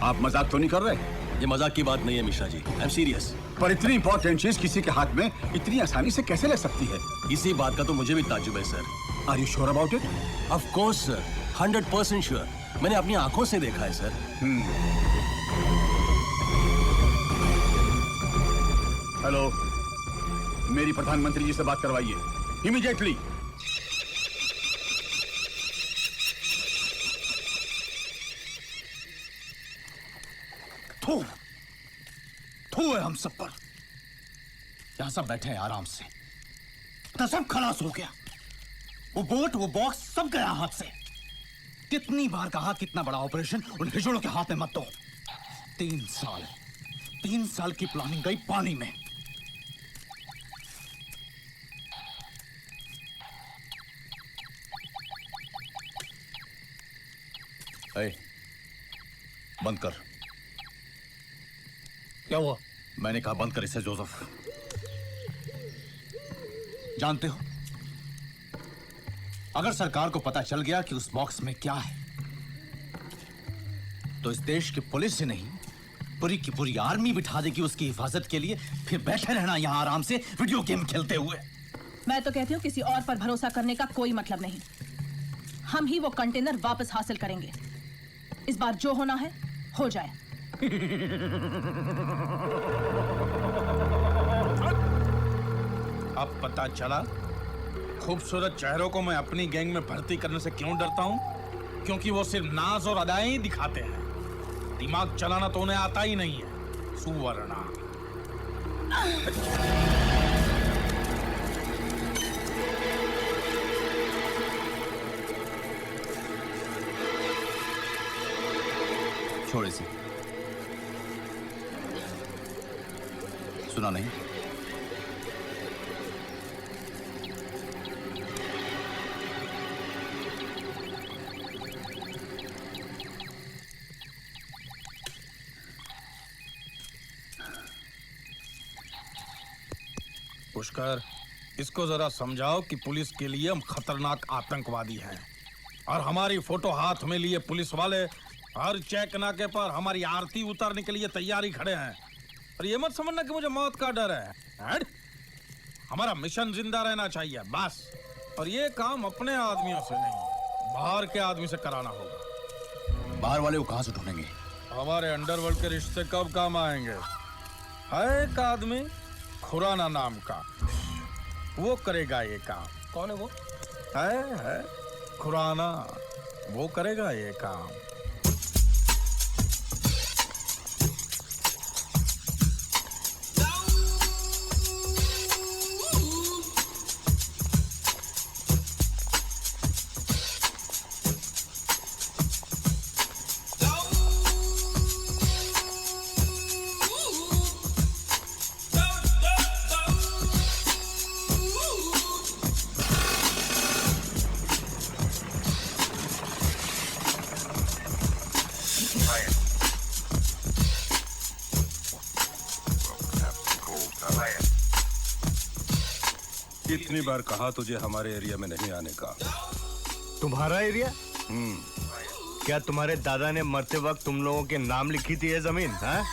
आप मजाक तो नहीं कर रहे? ये मजाक की बात नहीं है Mishra ji, I am serious. पर इतनी इंपॉर्टेंट चीज किसी के हाथ में इतनी आसानी से कैसे ले सकती है? इसी बात का तो मुझे भी ताज्जुब है sir. Are you sure about it? Of course sir, 100% sure. मैंने अपनी आंखों से देखा है सर। हेलो, मेरी प्रधानमंत्री जी से बात करवाइए इमीडिएटली। थू है हम सब पर। यहां सब बैठे हैं आराम से, तो सब खलास हो गया। वो बोट, वो बॉक्स सब गया हाथ से। कितनी बार कहा कितना बड़ा ऑपरेशन उन हिजड़ों के हाथ में मत दो। 3 साल की प्लानिंग गई पानी में। बंद कर। क्या हुआ? मैंने कहा बंद कर इसे जोसेफ। जानते हो, अगर सरकार को पता चल गया कि उस बॉक्स में क्या है, तो इस देश की पुलिस से नहीं, पूरी की पूरी आर्मी बिठा देगी उसकी हिफाजत के लिए। फिर बैठे रहना यहां आराम से वीडियो गेम खेलते हुए। मैं तो कहती हूँ किसी और पर भरोसा करने का कोई मतलब नहीं। हम ही वो कंटेनर वापस हासिल करेंगे। इस बार जो होना है हो जाए। अब पता चला खूबसूरत चेहरों को मैं अपनी गैंग में भर्ती करने से क्यों डरता हूं? क्योंकि वो सिर्फ नाज और अदाएं ही दिखाते हैं, दिमाग चलाना तो उन्हें आता ही नहीं है। सुवर्णा। छोड़ इसे। सुना नहीं? पुष्कर, इसको जरा समझाओ कि पुलिस के लिए हम खतरनाक आतंकवादी हैं और हमारी फोटो हाथ में लिए पुलिस वाले हर चेक नाके पर हमारी आरती उतारने के लिए तैयारी खड़े हैं। और ये मत समझना कि मुझे मौत का डर है। हमारा मिशन जिंदा रहना चाहिए बस। और ये काम अपने आदमियों से नहीं, बाहर के आदमी से कराना होगा। बाहर वाले को कहां से ढूंढेंगे? हमारे अंडरवर्ल्ड के रिश्ते कब काम आएंगे? है एक आदमी खुराना नाम का, वो करेगा ये काम। कौन है वो? है खुराना, वो करेगा ये काम। कितनी बार कहा तुझे हमारे एरिया में नहीं आने का? तुम्हारा एरिया? क्या तुम्हारे दादा ने मरते वक्त तुम लोगों के नाम लिखी थी ये जमीन? हाँ?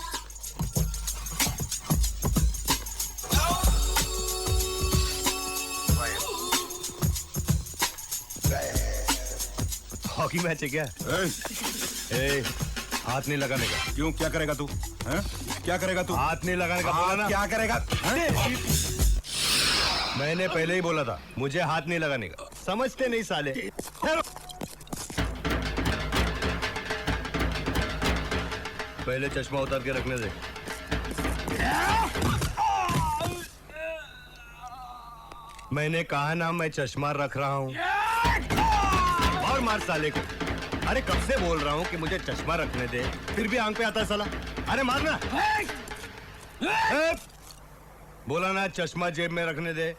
हॉकी मैच है क्या? हाथ नहीं लगाने का। क्यों? क्या करेगा तू? क्या करेगा तू? हाथ नहीं लगाने का बोला ना। क्या करेगा? मैंने पहले ही बोला था, मुझे हाथ नहीं लगाने का। समझते नहीं साले। पहले चश्मा उतार के रखने दे। मैंने कहा ना मैं चश्मा रख रहा हूं। और मार साले को। अरे कब से बोल रहा हूं कि मुझे चश्मा रखने दे, फिर भी आंख पे आता है साला। अरे मारना। बोला ना चश्मा जेब में रखने दे।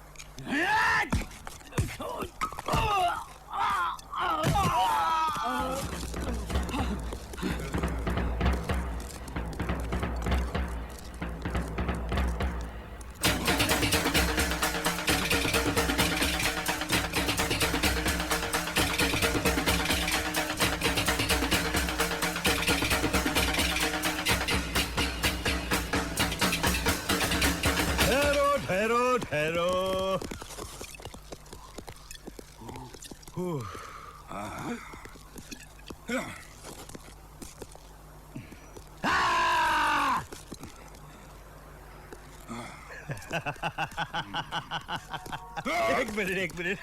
ठहरो। एक मिनट एक मिनट।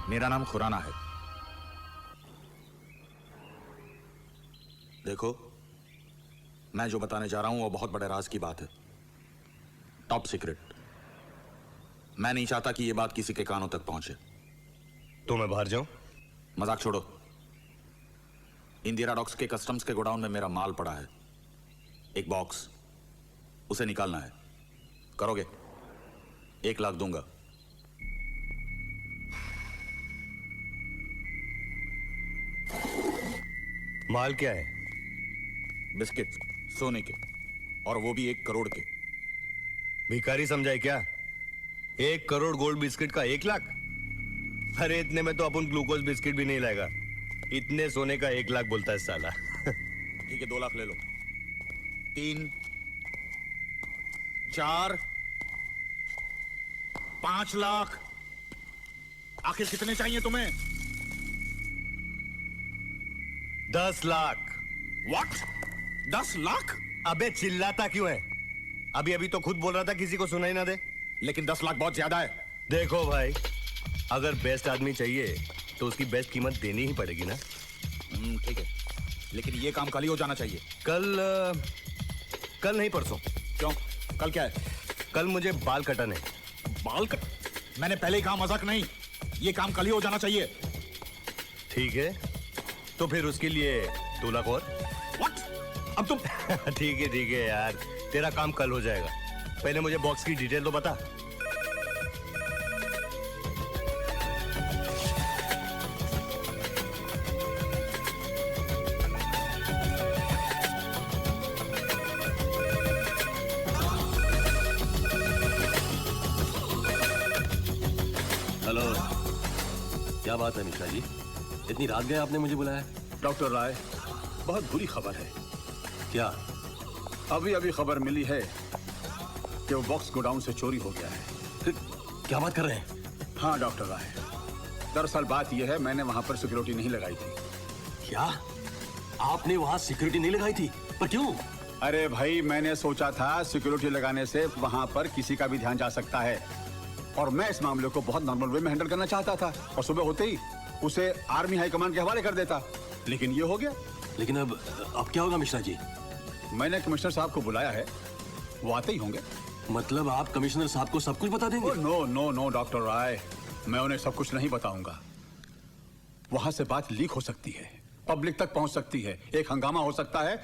मेरा नाम खुराना है। देखो, मैं जो बताने जा रहा हूं वो बहुत बड़े राज की बात है, टॉप सीक्रेट। मैं नहीं चाहता कि ये बात किसी के कानों तक पहुंचे। तो मैं बाहर जाऊं? मजाक छोड़ो। इंदिरा डॉक्स के कस्टम्स के गोडाउन में मेरा माल पड़ा है, एक बॉक्स, उसे निकालना है। करोगे? 1 लाख दूंगा। माल क्या है? बिस्किट, सोने के, और वो भी 1 करोड़ के। भिखारी समझाए क्या? 1 करोड़ गोल्ड बिस्किट का 1 लाख? अरे इतने में तो अपन ग्लूकोज बिस्किट भी नहीं लाएगा। इतने सोने का 1 लाख बोलता है साला। ठीक है, 2 लाख ले लो। 3, 4, 5 लाख। आखिर कितने चाहिए तुम्हें? 10 लाख। What? 10 लाख? अबे चिल्लाता क्यों है? अभी अभी तो खुद बोल रहा था किसी को सुनाई ना दे। लेकिन 10 लाख बहुत ज्यादा है। देखो भाई, अगर बेस्ट आदमी चाहिए तो उसकी बेस्ट कीमत देनी ही पड़ेगी ना। ठीक है, लेकिन ये काम कल ही हो जाना चाहिए। कल नहीं, परसों। क्यों? कल क्या है? कल मुझे बाल कटाने। बाल कट? मैंने पहले ही कहा मजाक नहीं, ये काम कल ही हो जाना चाहिए। ठीक है, तो फिर उसके लिए 2 लाख और। What? अब तुम ठीक है यार, तेरा काम कल हो जाएगा। पहले मुझे बॉक्स की डिटेल तो बता। हेलो, क्या बात है मिश्रा जी? इतनी रात गए आपने मुझे बुलाया? डॉक्टर राय, बहुत बुरी खबर है। क्या? अभी अभी खबर मिली है कि वो बॉक्स गोडाउन से चोरी हो गया है। फिर क्या बात कर रहे हैं? हाँ डॉक्टर राय, दरअसल बात यह है, मैंने वहां पर सिक्योरिटी नहीं लगाई थी। क्या? आपने वहां सिक्योरिटी नहीं लगाई थी? पर क्यों? अरे भाई, मैंने सोचा था सिक्योरिटी लगाने से वहां पर किसी का भी ध्यान जा सकता है, और मैं इस मामले को बहुत नॉर्मल वे में हैंडल करना चाहता था, और सुबह होते ही उसे आर्मी हाईकमान के हवाले कर देता। लेकिन ये हो गया। लेकिन अब क्या होगा मिश्रा जी? मैंने कमिश्नर साहब को बुलाया है, वो आते ही होंगे। मतलब आप कमिश्नर साहब को सब कुछ बता देंगे? नो डॉक्टर राय, मैं उन्हें सब कुछ नहीं बताऊंगा। वहां से बात लीक हो सकती है, पब्लिक तक पहुंच सकती है, एक हंगामा हो सकता है,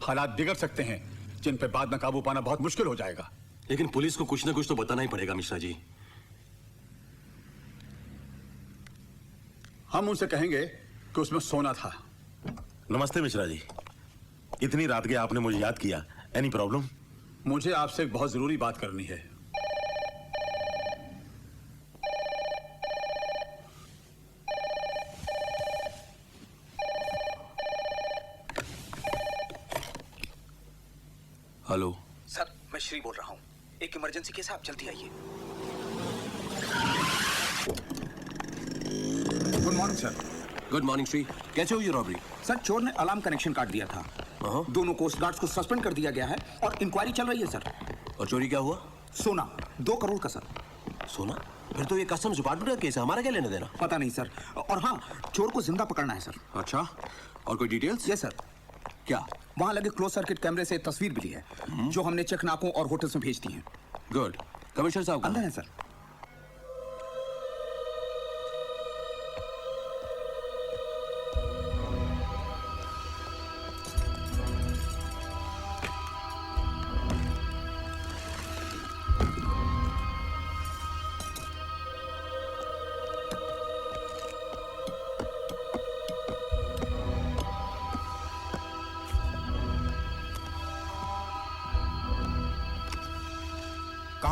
हालात बिगड़ सकते हैं जिन पे बाद में काबू पाना बहुत मुश्किल हो जाएगा। लेकिन पुलिस को कुछ ना कुछ तो बताना ही पड़ेगा मिश्रा जी। हम उनसे कहेंगे कि उसमें सोना था। नमस्ते मिश्रा जी, इतनी रात के आपने मुझे याद किया। Any problem? मुझे आपसे एक बहुत जरूरी बात करनी है। हेलो सर, मैं श्री बोल रहा हूँ। एक इमरजेंसी केस है, आप जल्दी आइए। Good morning sir. Good morning Shri, कैसे हुई ये रॉबरी? सर, चोर ने अलार्म कनेक्शन काट दिया था। दोनों कोस्ट गार्ड्स को सस्पेंड कर दिया गया है और इंक्वायरी चल रही है सर। और चोरी क्या हुआ? सोना 2 करोड़ का सर। सोना? फिर तो ये कस्टम्स डिपार्टमेंट का केस है, हमारा क्या लेना देना? पता नहीं सर। और हाँ, चोर को जिंदा पकड़ना है सर। अच्छा, और कोई डिटेल्स? Yes sir. क्या? वहाँ लगे क्लोज सर्किट कैमरे से तस्वीर मिली है, जो हमने चेक नाकों और होटल्स में भेज दी है। गुड। कमिश्नर साहब अंदर है सर।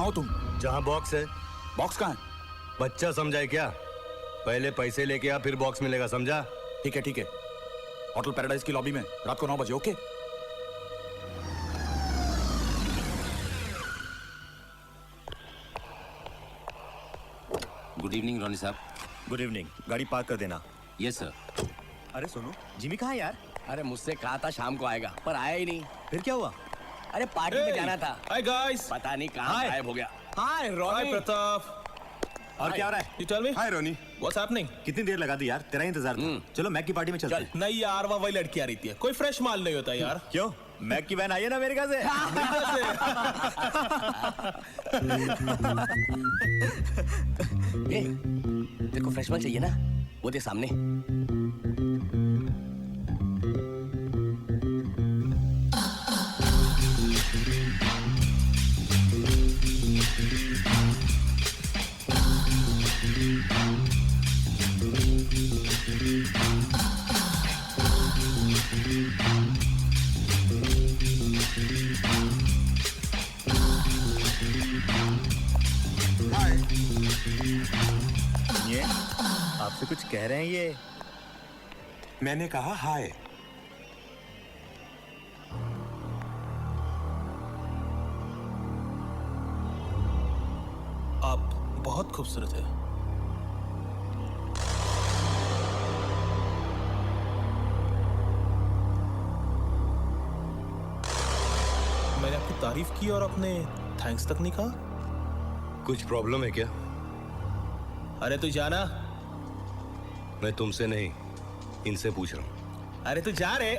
हो तुम? जहाँ बॉक्स है। बॉक्स कहाँ है? बच्चा समझाए क्या? पहले पैसे लेके आ, फिर बॉक्स मिलेगा, समझा? ठीक है ठीक है, होटल पैराडाइज की लॉबी में रात को 9 बजे। ओके। गुड इवनिंग रॉनी साहब। Good evening. गाड़ी पार्क कर देना। Yes sir. अरे सुनो, जिमी कहाँ है यार? अरे मुझसे कहा था शाम को आएगा, पर आया ही नहीं। फिर क्या हुआ? अरे पार्टी में जाना था। Hi guys. पता नहीं कहाँ गायब हो गया। हाय रॉनी। प्रताप। और क्या हो रहा है? You tell me. Hi Ronnie. What's happening? कितनी देर लगा दी यार, तेरा ही इंतजार था। चलो मैक की पार्टी में चलते हैं। नहीं यार, वही लड़की आ रही थी। कोई फ्रेश माल नहीं होता यार। क्यों? मैक की वैन आई है ना अमेरिका से। तेरे को फ्रेश माल चाहिए ना? वो दे सामने। ये आपसे कुछ कह रहे हैं ये? मैंने कहा हाय। आप बहुत खूबसूरत है। मैंने आपकी तारीफ की और आपने थैंक्स तक नहीं कहा। कुछ प्रॉब्लम है क्या? अरे तू जाना। मैं तुमसे नहीं, इनसे पूछ रहा हूँ। अरे तू जा रे।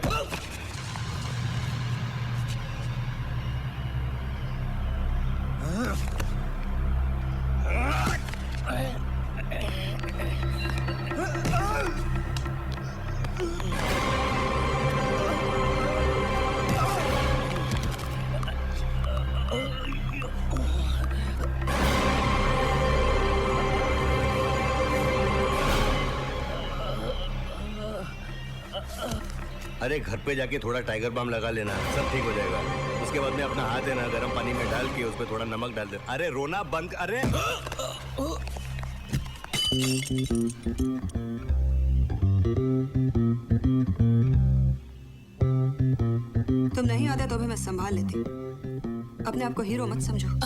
अरे घर पे जाके थोड़ा टाइगर बाम लगा लेना, सब ठीक हो जाएगा। उसके बाद में अपना हाथ है ना गर्म पानी में डाल के उस पर थोड़ा नमक डाल दे। अरे रोना बंद। अरे तुम नहीं आते तो भी मैं संभाल लेती। अपने आप को हीरो मत समझो।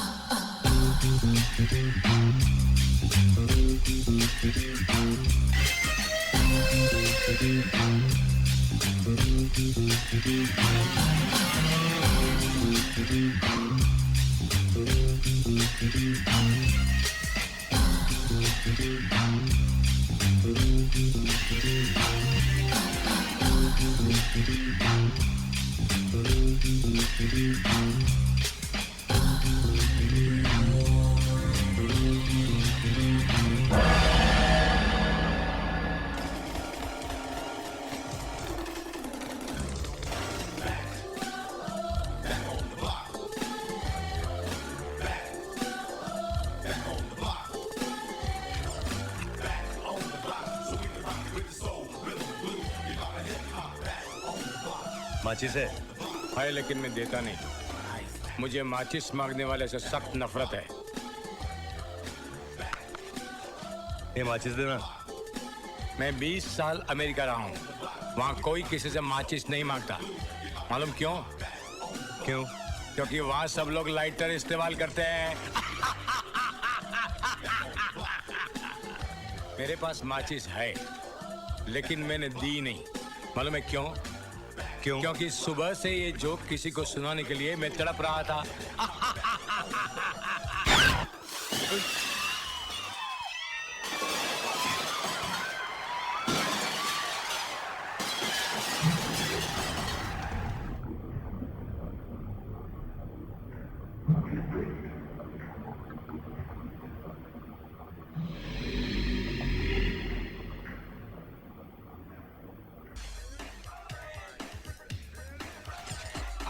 माचिस है? है लेकिन मैं देता नहीं। मुझे माचिस मांगने वाले से सख्त नफरत है। ये माचिस देना। मैं 20 साल अमेरिका रहा हूँ, वहाँ कोई किसी से माचिस नहीं मांगता। मालूम क्यों? क्यों? क्योंकि वहाँ सब लोग लाइटर इस्तेमाल करते हैं। मेरे पास माचिस है लेकिन मैंने दी नहीं। मालूम है क्यों? क्यों? क्योंकि सुबह से ये जोक किसी को सुनाने के लिए मैं तड़प रहा था।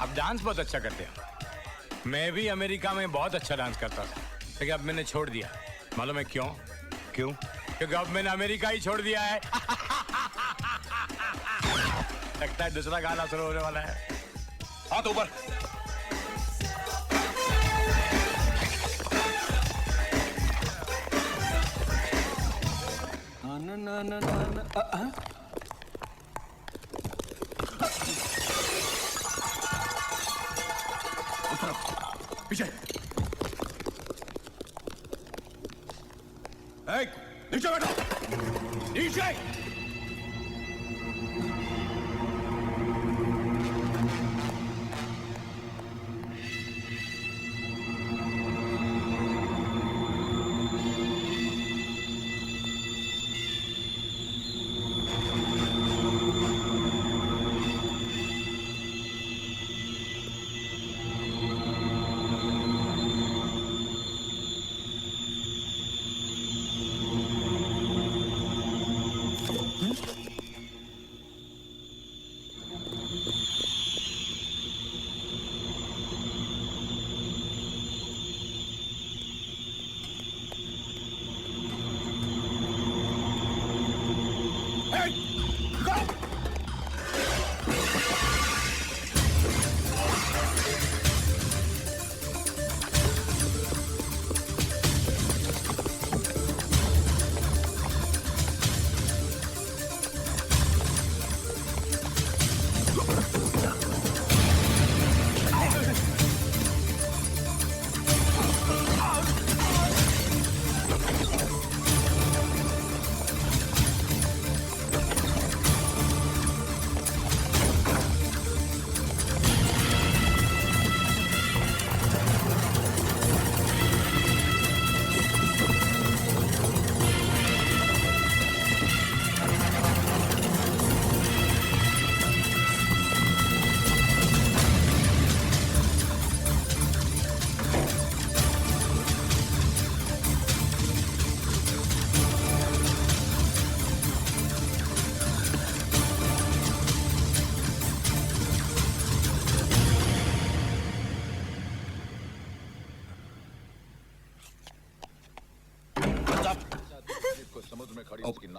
आप डांस बहुत अच्छा करते हैं। मैं भी अमेरिका में बहुत अच्छा डांस करता था, लेकिन अब मैंने छोड़ दिया। मालूम है क्यों? क्यों? क्योंकि अब मैंने अमेरिका ही छोड़ दिया है। लगता है दूसरा गाना शुरू होने वाला है। हाथ ऊपर। ना ना ना ना पीछे नीचे बैठो नीचे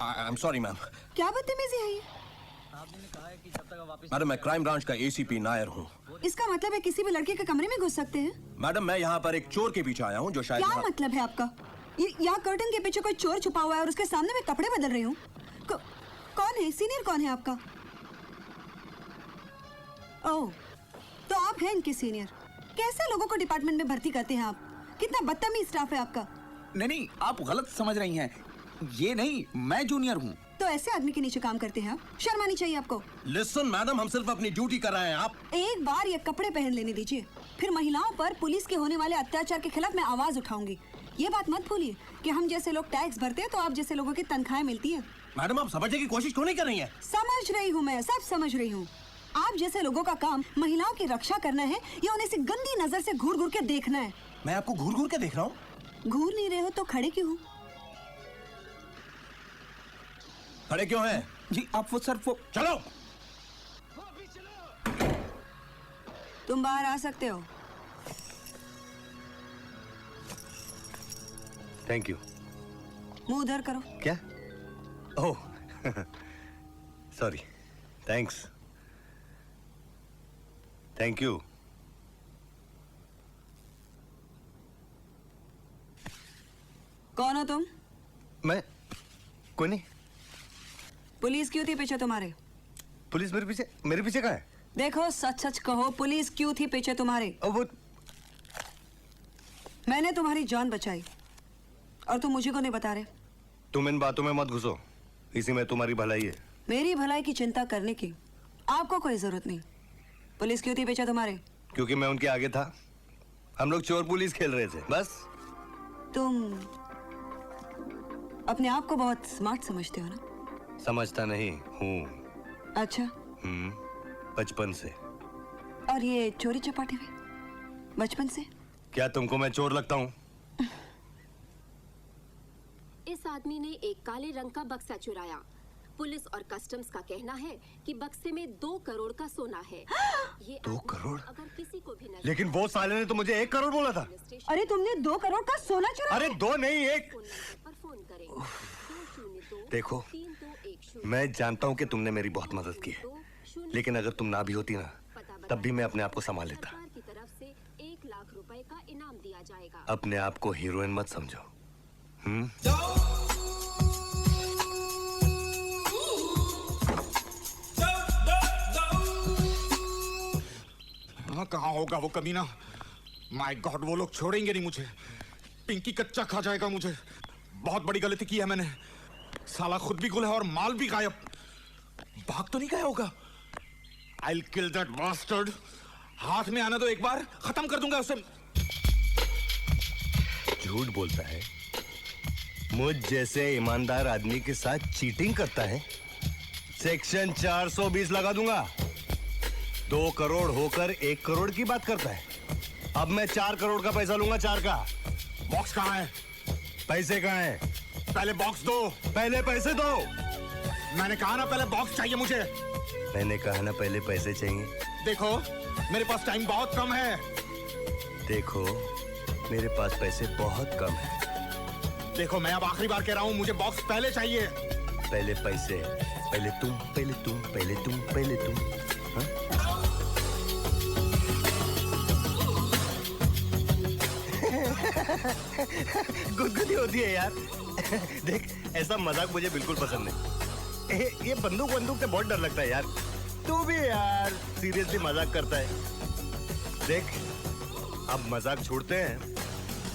आई एम सॉरी मैम। क्या बदतमीजी है ये? मैडम मैं क्राइम ब्रांच का एसीपी नायर हूँ। इसका मतलब है किसी भी लड़के के कमरे में घुस सकते हैं? मैडम मैं यहाँ पर एक चोर के पीछे आया हूँ जो शायद क्या मतलब है आपका? यहाँ कर्टन के पीछे कोई चोर छुपा हुआ है और उसके सामने मैं कपड़े बदल रही हूँ। कौन है? सीनियर कौन है आपका? ओह, तो आप हैं इनके सीनियर। कैसे लोगों को डिपार्टमेंट में भर्ती करते हैं आप? कितना बदतमीज स्टाफ है आपका। नहीं, आप गलत समझ रही हैं। ये नहीं, मैं जूनियर हूँ। तो ऐसे आदमी के नीचे काम करते हैं आप? शर्म आनी चाहिए आपको। लिसन मैडम, हम सिर्फ अपनी ड्यूटी कर रहे हैं। आप एक बार ये कपड़े पहन लेने दीजिए, फिर महिलाओं पर पुलिस के होने वाले अत्याचार के खिलाफ मैं आवाज उठाऊंगी। ये बात मत भूलिए कि हम जैसे लोग टैक्स भरते हैं तो आप जैसे लोगों की तनख्वाहें मिलती है। मैडम आप समझने की कोशिश क्यों नहीं कर रही हैं? समझ रही हूँ, मैं सब समझ रही हूँ। आप जैसे लोगों का काम महिलाओं की रक्षा करना है या उन्हें से गंदी नजर से घूर घूर के देखना है? मैं आपको घूर घूर के देख रहा हूँ। घूर नहीं रहे हो तो खड़े क्यों हो? खड़े क्यों हैं? जी आप वो सर वो चलो। तुम बाहर आ सकते हो। Thank you. मुंह उधर करो। क्या? Oh sorry. Thanks. Thank you. कौन हो तुम? मैं कोई नहीं। पुलिस क्यों थी पीछे तुम्हारे? पुलिस मेरे पीछे कहाँ है? देखो सच सच कहो, पुलिस क्यों थी पीछे तुम्हारे? वो मैंने तुम्हारी जान बचाई और तुम मुझे को नहीं बता रहे। तुम इन बातों में मत घुसो, इसी में तुम्हारी भलाई है। मेरी भलाई की चिंता करने की आपको कोई जरूरत नहीं। पुलिस क्यों थी पीछे तुम्हारे? क्योंकि मैं उनके आगे था। हम लोग चोर पुलिस खेल रहे थे बस। तुम अपने आप को बहुत स्मार्ट समझते हो ना? समझता नहीं हूँ। अच्छा। बचपन से। और ये चोरी चपाटी भी बचपन से? क्या तुमको मैं चोर लगता हूँ? इस आदमी ने एक काले रंग का बक्सा चुराया। पुलिस और कस्टम्स का कहना है कि बक्से में 2 करोड़ का सोना है। ये 2 करोड़? अगर किसी को भी नजर लेकिन वो साले ने तो मुझे 1 करोड़ बोला था। अरे तुमने 2 करोड़ का सोना चुराया? अरे 2 नहीं 1। पर फोन करें। देखो मैं जानता हूँ कि तुमने मेरी बहुत मदद की है, लेकिन अगर तुम ना भी होती ना तब भी मैं अपने आप को संभाल लेता। की तरफ से 1 लाख रुपए का इनाम दिया जाएगा। अपने आप को हीरोइन मत समझो। कहाँ होगा वो कमीना? माय गॉड, वो लोग छोड़ेंगे नहीं मुझे। पिंकी कच्चा खा जाएगा मुझे। बहुत बड़ी गलती की है मैंने। साला खुद भी गुल है और माल भी गायब। भाग तो नहीं गया होगा? I'll kill that bastard. हाथ में आना दो एक बार, खत्म कर दूंगा उसे। झूठ बोलता है, मुझ जैसे ईमानदार आदमी के साथ चीटिंग करता है। सेक्शन 420 लगा दूंगा। 2 करोड़ होकर 1 करोड़ की बात करता है। अब मैं 4 करोड़ का पैसा लूंगा, 4 का। बॉक्स कहाँ है? पैसे कहाँ हैं? पहले बॉक्स दो। पहले पैसे दो। मैंने कहा ना पहले बॉक्स चाहिए मुझे। मैंने कहा ना पहले पैसे चाहिए। देखो मेरे पास टाइम बहुत कम है। देखो मेरे पास पैसे बहुत कम है। देखो मैं अब आखिरी बार कह रहा हूँ, मुझे बॉक्स पहले चाहिए। पहले पैसे, पहले तुम, पहले तुम, पहले तुम, पहले तुम। हाँ? गुदगुदी होती है यार। देख, ऐसा मजाक मुझे बिल्कुल पसंद नहीं। ये बंदूक से बहुत डर लगता है यार। तू भी यार सीरियसली मजाक करता है। देख, अब मजाक छोड़ते हैं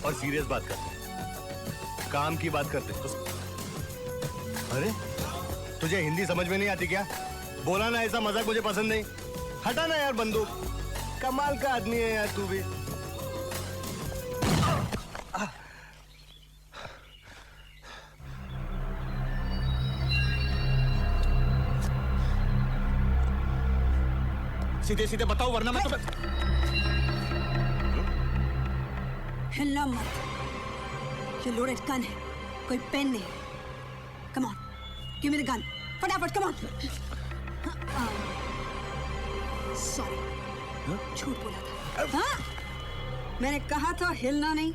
और सीरियस बात करते हैं, काम की बात करते हैं। अरे तुझे हिंदी समझ में नहीं आती क्या? बोला ना ऐसा मजाक मुझे पसंद नहीं। हटा ना यार बंदूक। कमाल का आदमी है यार तू भी। सीधे सीधे बताओ वरना मैं तुम्हें। हिलना मत। ये लोडेड गन है, कोई पेन नहीं। Come on, give me the gun, फटाफट कम ऑन। सॉरी, झूठ बोला था। हाँ, मैंने कहा था हिलना नहीं।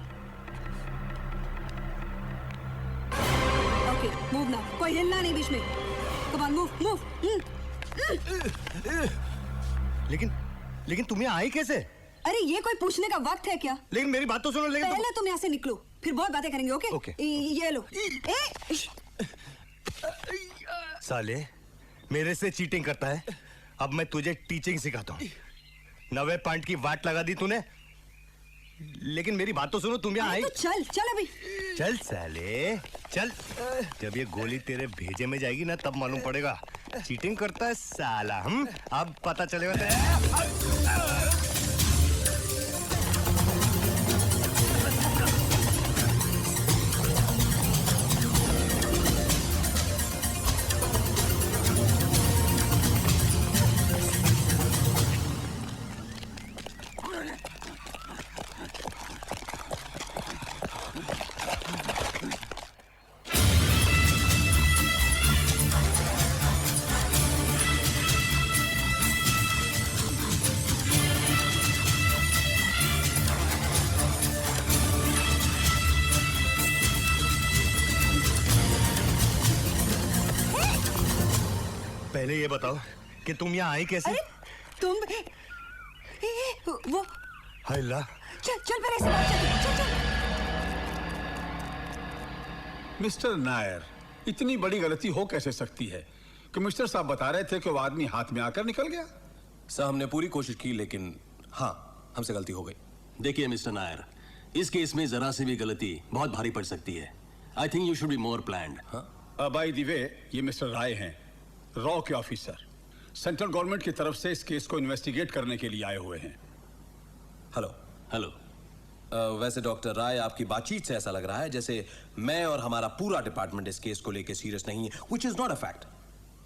Okay, move now. कोई हिलना नहीं बीच में। Come on, move move. लेकिन तुम यहाँ आई कैसे? अरे ये कोई पूछने का वक्त है क्या? लेकिन मेरी बात तो सुनो। लेकिन पहले तुम यहाँ से निकलो, फिर बहुत बातें करेंगे। Okay okay. ये लो। साले मेरे से चीटिंग करता है। अब मैं तुझे टीचिंग सिखाता हूँ। 90 पॉइंट की वाट लगा दी तूने। लेकिन मेरी बात तो सुनो, तुम यहाँ आई। तो चल अभी। चल साले चल। जब ये गोली तेरे भेजे में जाएगी ना तब मालूम पड़ेगा चीटिंग करता है साला। हम अब पता चलेगा। पहले ये बताओ कि तुम यहाँ आई कैसे? अरे तुम वो हायला। चल पहले ऐसे बात चल। मिस्टर नायर, इतनी बड़ी गलती हो कैसे सकती है? कमिश्नर साहब बता रहे थे कि वो आदमी हाथ में आकर निकल गया। सर हमने पूरी कोशिश की लेकिन हाँ हमसे गलती हो गई। देखिए मिस्टर नायर, इस केस में जरा सी भी गलती बहुत भारी पड़ सकती है। I think you should be more planned. By the way, ये मिस्टर राय हैं, रॉ के ऑफिसर। सेंट्रल गवर्नमेंट की तरफ से इस केस को इन्वेस्टिगेट करने के लिए आए हुए हैं। हेलो। वैसे डॉक्टर राय, आपकी बातचीत से ऐसा लग रहा है जैसे मैं और हमारा पूरा डिपार्टमेंट इस केस को लेकर सीरियस नहीं है, which is not a fact.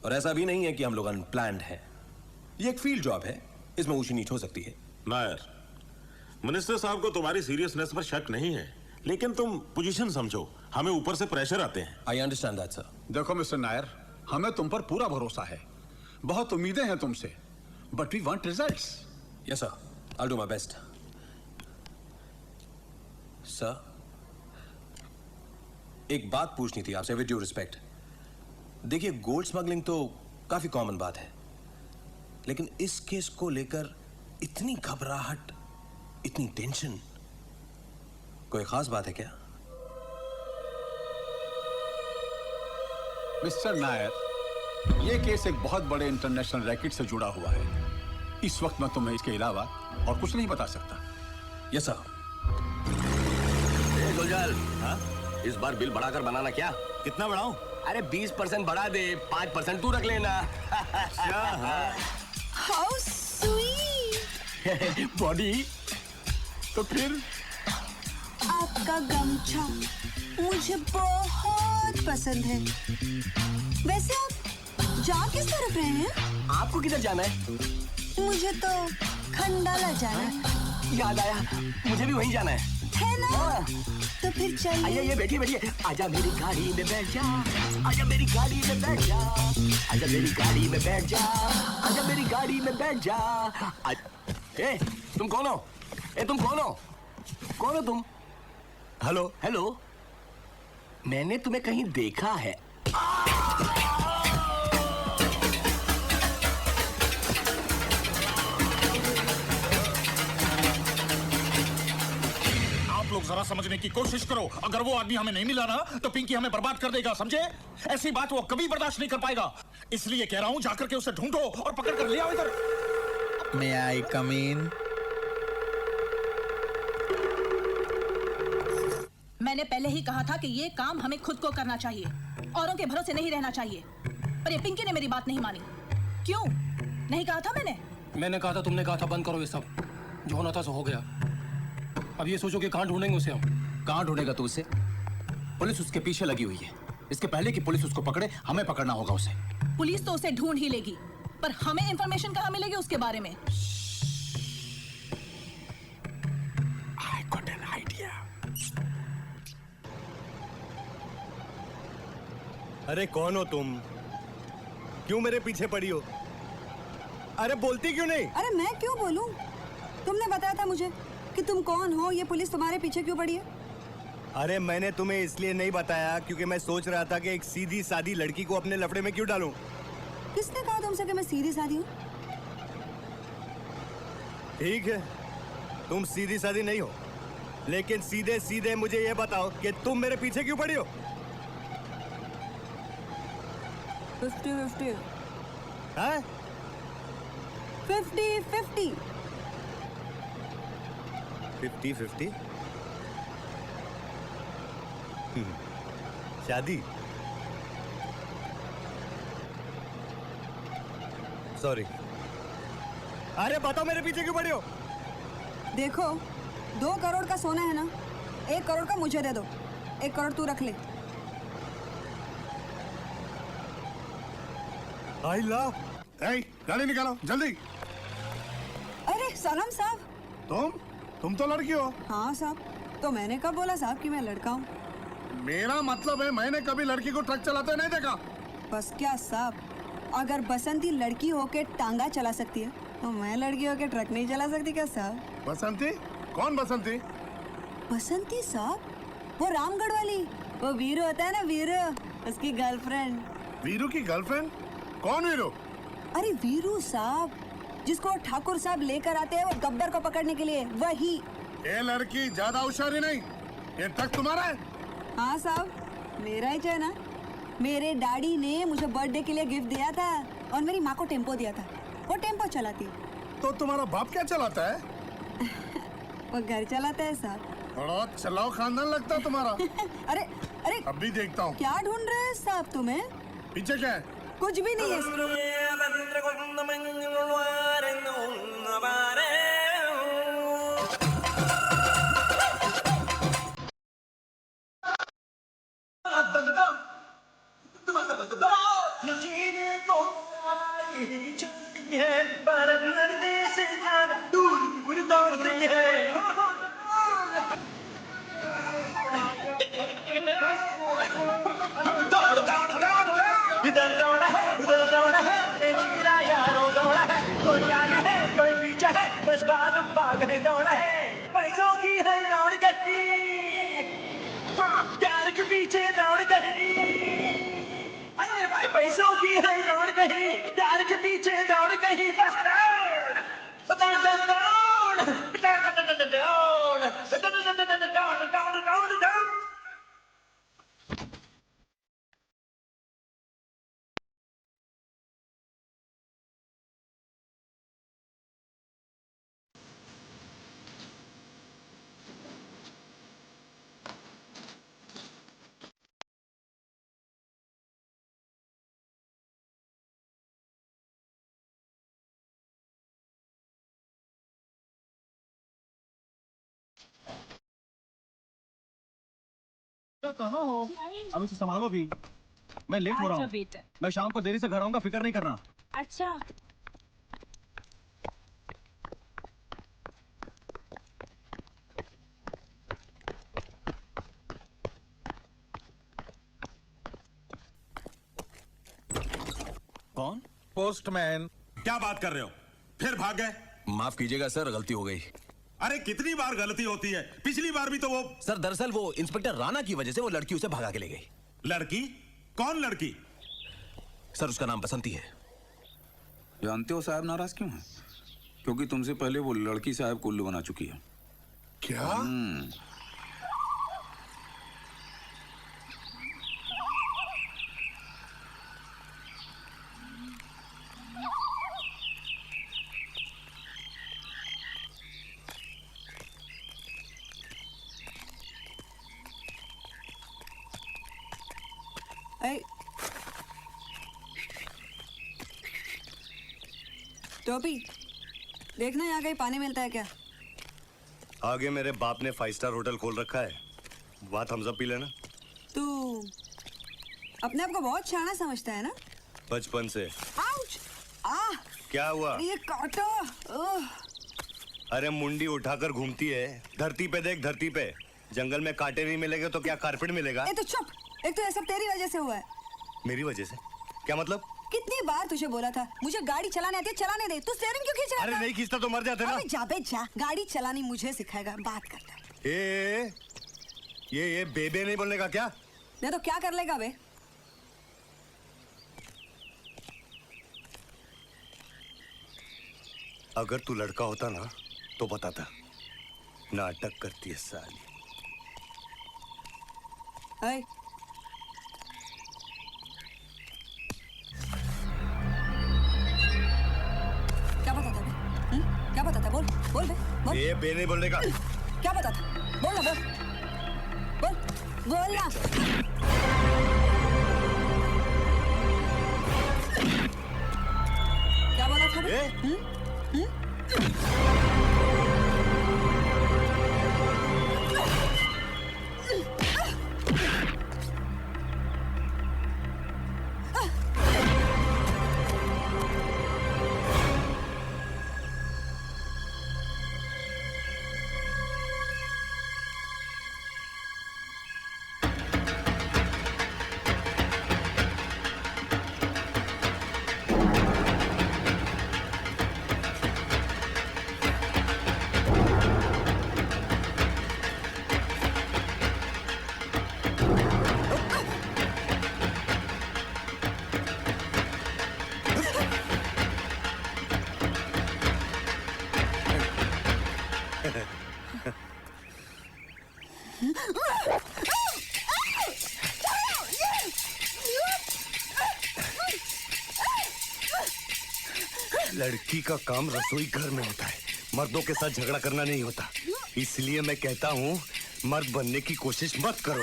और ऐसा भी नहीं है कि हम लोग अनप्लान्ड हैं। ये एक फील्ड जॉब है, इसमें ऊंची नीच हो सकती है। नायर, मिनिस्टर साहब को तुम्हारी सीरियसनेस पर शक नहीं है, लेकिन तुम पोजीशन समझो, हमें ऊपर से प्रेशर आते हैं। I understand that sir. देखो मिस्टर नायर, हमें तुम पर पूरा भरोसा है, बहुत उम्मीदें हैं तुमसे, but we want results. Yes sir, I will do my best. Sir, एक बात पूछनी थी आपसे विद ड्यू रिस्पेक्ट। देखिए, गोल्ड स्मगलिंग तो काफी कॉमन बात है, लेकिन इस केस को लेकर इतनी घबराहट, इतनी टेंशन, कोई खास बात है क्या? मिस्टर नायर, यह केस एक बहुत बड़े इंटरनेशनल रैकेट से जुड़ा हुआ है। इस वक्त मैं तुम्हें इसके अलावा और कुछ नहीं बता सकता। Yes sir. गुलजाल, हाँ? इस बार बिल बढ़ाकर बनाना क्या? कितना बढ़ाऊं? अरे 20% बढ़ा दे, 5% तू रख लेना। How sweet. बॉडी तो फिर आपका गमछा मुझे बहुत पसंद है। वैसे आप जा किस तरफ रहे हैं? आपको किधर जाना है? मुझे तो खंडाला जाना है। याद आया, मुझे भी वहीं जाना है। है ना? तो फिर चलिए। आइए, बैठिए बैठिए। आजा मेरी गाड़ी में बैठ जा, आजा मेरी गाड़ी में बैठ जा, आजा मेरी गाड़ी में बैठ जा, आजा मेरी गाड़ी में बैठ जा। ए, तुम कौन हो? तुम कौन हो? कौन हो तुम? हेलो हेलो, मैंने तुम्हें कहीं देखा है। आप लोग जरा समझने की कोशिश करो। अगर वो आदमी हमें नहीं मिला ना तो पिंकी हमें बर्बाद कर देगा, समझे? ऐसी बात वो कभी बर्दाश्त नहीं कर पाएगा। इसलिए कह रहा हूं, जाकर के उसे ढूंढो और पकड़ कर ले आओ इधर। May I come in? मैंने पहले ही कहा था कि ये काम हमें खुद को करना चाहिए, औरों के भरोसे नहीं रहना चाहिए। पर ये पिंकी ने मेरी बात नहीं मानी। क्यों? नहीं कहा था मैंने? मैंने कहा था, तुमने कहा था बंद करो ये सब। जो होना था सो हो गया। अब ये सोचो कि कहाँ ढूंढेंगे उसे हम। कहाँ ढूंढेगा तू उसे? पुलिस उसके पीछे लगी हुई है। इसके पहले कि पुलिस उसको पकड़े, हमें पकड़ना होगा उसे। पुलिस तो उसे ढूंढ ही लेगी, पर हमें इंफॉर्मेशन कहाँ मिलेगी उसके बारे में? I got an idea. अरे कौन हो तुम? क्यों मेरे पीछे पड़ी हो? अरे बोलती क्यों नहीं? अरे मैं क्यों बोलूं? तुमने बताया था मुझे कि तुम कौन हो, ये पुलिस तुम्हारे पीछे क्यों पड़ी है? अरे मैंने तुम्हें इसलिए नहीं बताया क्योंकि मैं सोच रहा था कि एक सीधी सादी लड़की को अपने लफड़े में क्यों डालूं। किसने कहा तुमसे कि मैं सीधी सादी हूँ? ठीक है, तुम सीधी सादी नहीं हो, लेकिन सीधे सीधे मुझे ये बताओ कि तुम मेरे पीछे क्यों पड़ी हो? 50-50। हाँ? 50-50। 50-50? शादी? सॉरी। अरे बताओ मेरे पीछे क्यों पड़ी हो? देखो, 2 करोड़ का सोना है ना, 1 करोड़ का मुझे दे दो, 1 करोड़ तू रख ले। आई ला। गाड़ी निकालो जल्दी। अरे सलाम साहब। तुम तो लड़की हो। हाँ साहब, तो मैंने कब बोला साहब कि मैं लड़का हूँ? मेरा मतलब है, मैंने कभी लड़की को ट्रक चलाते नहीं देखा। बस क्या साहब, अगर बसंती लड़की होके टांगा चला सकती है तो मैं लड़की होके ट्रक नहीं चला सकती क्या साहब? बसंती? कौन बसंती? बसंती साहब, वो रामगढ़ वाली, वो वीरू होता है ना, वीरू, उसकी गर्लफ्रेंड। वीरू की गर्लफ्रेंड? कौन वीरू? अरे वीरू साहब, जिसको ठाकुर साहब लेकर आते हैं वो गब्बर को पकड़ने के लिए, वही। ये लड़की ज्यादा होशियारी नहीं, ये ट्रक तुम्हारा है? हाँ साहब, मेरा ही है ना। मेरे डैडी ने मुझे बर्थडे के लिए गिफ्ट दिया था और मेरी माँ को टेम्पो दिया था, वो टेम्पो चलाती। तो तुम्हारा बाप क्या चलाता है? वो घर चलाता है साहब। बड़ा चलाओ खानदान लगता है तुम्हारा। अरे अरे, अभी देखता हूँ। क्या ढूंढ रहे हैं साहब तुम्हें? पीछे क्या है? कुछ भी नहीं है। पैसों की है दौड़ कहीं, प्यार के पीछे दौड़ कहीं, कहाँ हो? अब इसे संभालो भी। मैं लेट हो रहा हूँ। बेटा। मैं शाम को देरी से घर आऊंगा, फिक्र नहीं करना। अच्छा। कौन? पोस्टमैन। क्या बात कर रहे हो? फिर भाग गए? माफ कीजिएगा सर, गलती हो गई। अरे कितनी बार गलती होती है? पिछली बार भी तो वो। सर दरअसल वो इंस्पेक्टर राणा की वजह से वो लड़की उसे भगा के ले गई। लड़की? कौन लड़की? सर उसका नाम बसंती है। जानते हो साहब नाराज क्यों है? क्योंकि तुमसे पहले वो लड़की साहब को उल्लू बना चुकी है। क्या? टोपी, देखना यहाँ कहीं पानी मिलता है क्या? आगे मेरे बाप ने 5 स्टार होटल खोल रखा है, वहाँ थम्स अप पी लेना। तू अपने आप को बहुत शाना समझता है ना? बचपन से। आउच! क्या हुआ? ये काटा। अरे मुंडी उठाकर घूमती है। धरती पे देख, धरती पे। जंगल में कांटे नहीं मिलेंगे तो क्या कारपेट मिलेगा? ए तो चुप। एक तो ये सब तेरी वजह से हुआ है। मेरी वजह से? क्या मतलब? कितनी बार तुझे बोला था मुझे गाड़ी चलाने आती है, चलाने दे। तू स्टीयरिंग क्यों खींच रहा था? अरे नहीं खींचता तो मर जाते ना। अबे जा बे जा, गाड़ी चलानी मुझे सिखाएगा, बात करता है। ये बेबे नहीं बोलने का क्या? नहीं तो क्या कर लेगा बे? अगर तू लड़का होता ना तो बताता। नाटक करती है साली। अरे क्या बताता बे? क्या बताता? बोल बोल बे, बोल। ये बे नहीं बोलने का। क्या बताता? बोल ना, बोल बोल बोल ना। क्या बोला था बे? लड़की का काम रसोई घर में होता है, मर्दों के साथ झगड़ा करना नहीं होता। इसलिए मैं कहता हूँ मर्द बनने की कोशिश मत करो।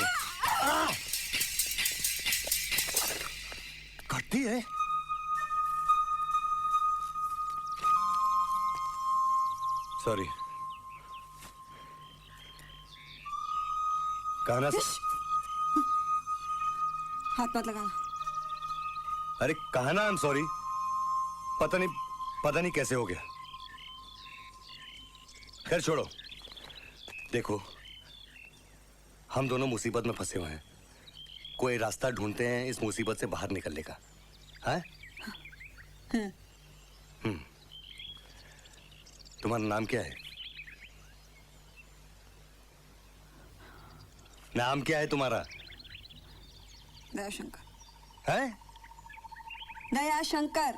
करती है। सॉरी। कहना हाथ मत लगाना। अरे कहना आई एम सॉरी। पता नहीं कैसे हो गया। खैर छोड़ो। देखो हम दोनों मुसीबत में फंसे हुए हैं, कोई रास्ता ढूंढते हैं इस मुसीबत से बाहर निकलने का। है? तुम्हारा नाम क्या है? नाम क्या है तुम्हारा? दयाशंकर। है? दयाशंकर।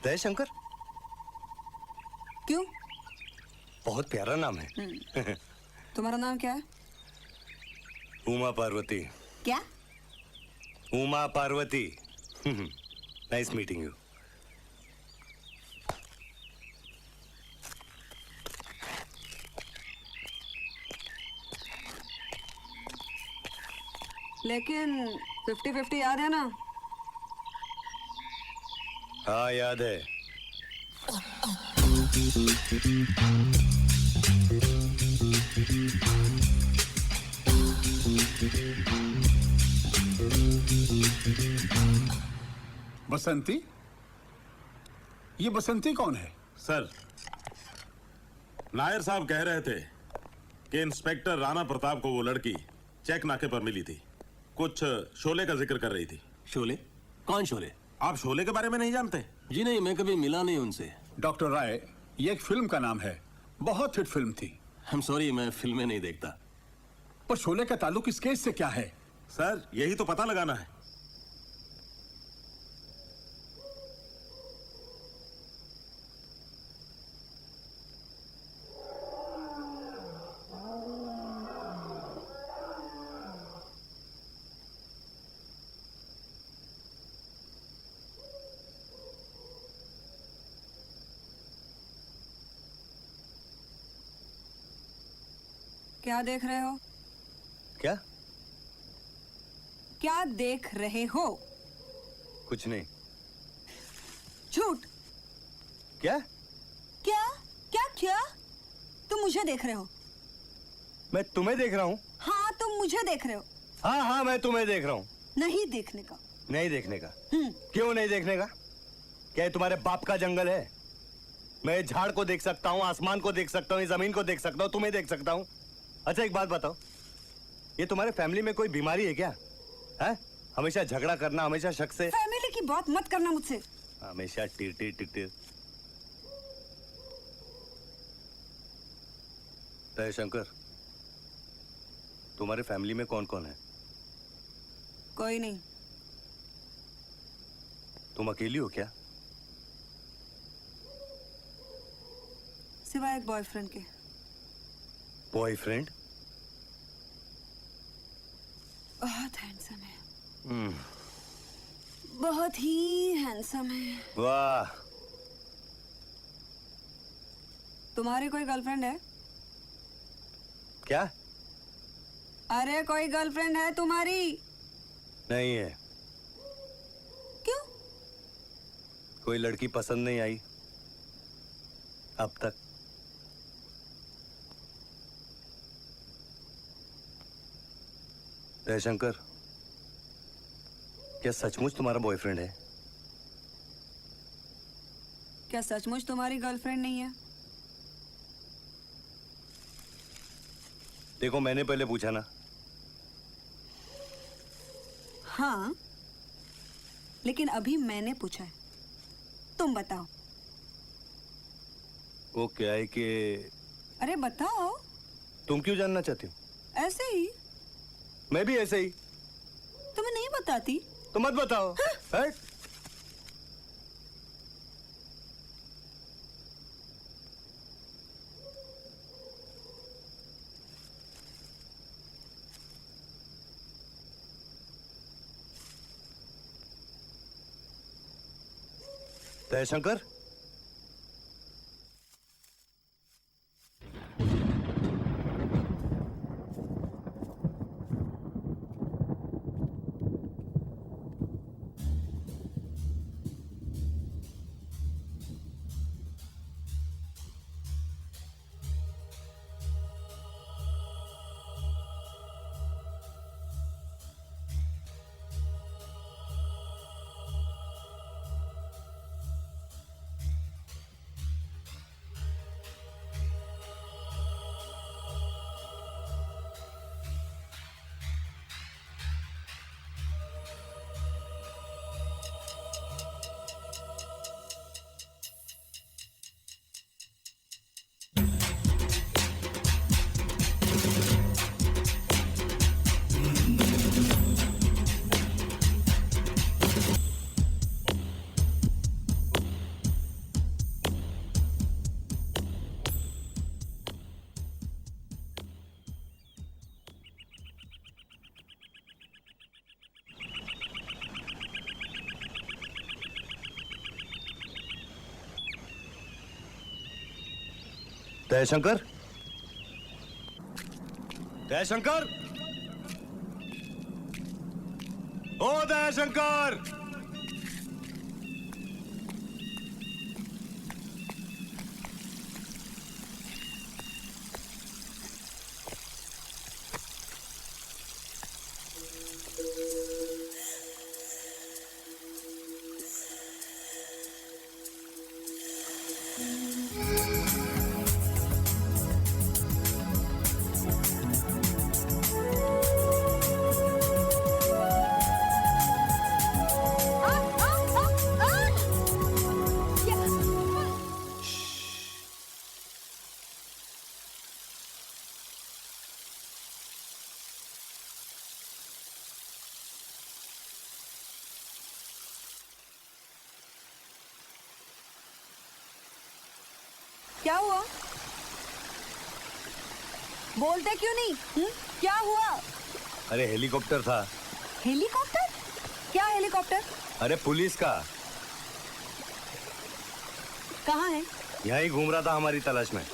दयाशंकर? क्यों? बहुत प्यारा नाम है। तुम्हारा नाम क्या है? उमा पार्वती। क्या? Uma Parvati. Nice meeting you. लेकिन 50-50 याद है ना? हाँ याद है। बसंती? ये बसंती कौन है? सर, नायर साहब कह रहे थे कि इंस्पेक्टर राणा प्रताप को वो लड़की चेक नाके पर मिली थी। कुछ शोले का जिक्र कर रही थी। शोले? कौन शोले? आप शोले के बारे में नहीं जानते? जी नहीं, मैं कभी मिला नहीं उनसे। डॉक्टर राय, ये एक फिल्म का नाम है, बहुत हिट फिल्म थी। I'm sorry, मैं फिल्में नहीं देखता। पर शोले का ताल्लुक इस केस से क्या है? सर, यही तो पता लगाना है। क्या देख रहे हो? क्या? क्या देख रहे हो? कुछ नहीं। झूठ। क्या? क्या? क्या क्या? तुम मुझे देख रहे हो? मैं तुम्हें देख रहा हूँ? हाँ, तुम मुझे देख रहे हो। हाँ हाँ, मैं तुम्हें देख रहा हूँ। नहीं देखने का। नहीं देखने का? क्यों नहीं देखने का? क्या ये तुम्हारे बाप का जंगल है? मैं झाड़ को देख सकता हूँ, आसमान को देख सकता हूँ, जमीन को देख सकता हूँ, तुम्हें देख सकता हूँ। अच्छा एक बात बताओ, ये तुम्हारे फैमिली में कोई बीमारी है क्या? है? हमेशा झगड़ा करना, हमेशा शक से। फैमिली की बात मत करना मुझसे। हमेशा टिर टिर टिर टिर। जयशंकर, तुम्हारे फैमिली में कौन कौन है? कोई नहीं। तुम अकेली हो क्या? सिवाय एक बॉयफ्रेंड के। बॉयफ्रेंड? बहुत हैंडसम है। बहुत ही हैंडसम है। वाह। तुम्हारी कोई गर्लफ्रेंड है? क्या? अरे कोई गर्लफ्रेंड है तुम्हारी? नहीं है। क्यों? कोई लड़की पसंद नहीं आई अब तक। जयशंकर, क्या सचमुच तुम्हारा बॉयफ्रेंड है? क्या सचमुच तुम्हारी गर्लफ्रेंड नहीं है? देखो, मैंने पहले पूछा ना। हाँ, लेकिन अभी मैंने पूछा है। तुम बताओ। वो क्या है कि... अरे बताओ। तुम क्यों जानना चाहती हो? ऐसे ही। मैं भी ऐसे ही। तुम्हें नहीं बताती? तो मत बताओ। हाँ? जयशंकर, जयशंकर, जयशंकर, ओ जयशंकर। क्या हुआ? बोलते क्यों नहीं? क्या हुआ? अरे हेलीकॉप्टर था। हेलीकॉप्टर? क्या हेलीकॉप्टर? अरे पुलिस का। कहाँ है? यहाँ ही घूम रहा था हमारी तलाश में।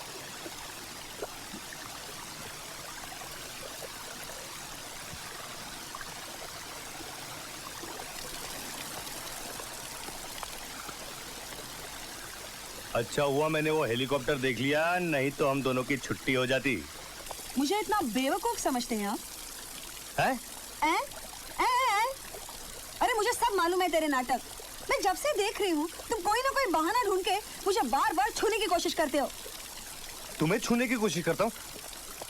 अच्छा हुआ मैंने वो हेलीकॉप्टर देख लिया, नहीं तो हम दोनों की छुट्टी हो जाती। मुझे इतना बेवकूफ समझते हैं आप? हैं? अरे मुझे सब मालूम है तेरे नाटक। मैं जब से देख रही हूँ तुम कोई ना कोई बहाना ढूंढ के मुझे बार बार छूने की कोशिश करते हो। तुम्हें छूने की कोशिश करता हूँ?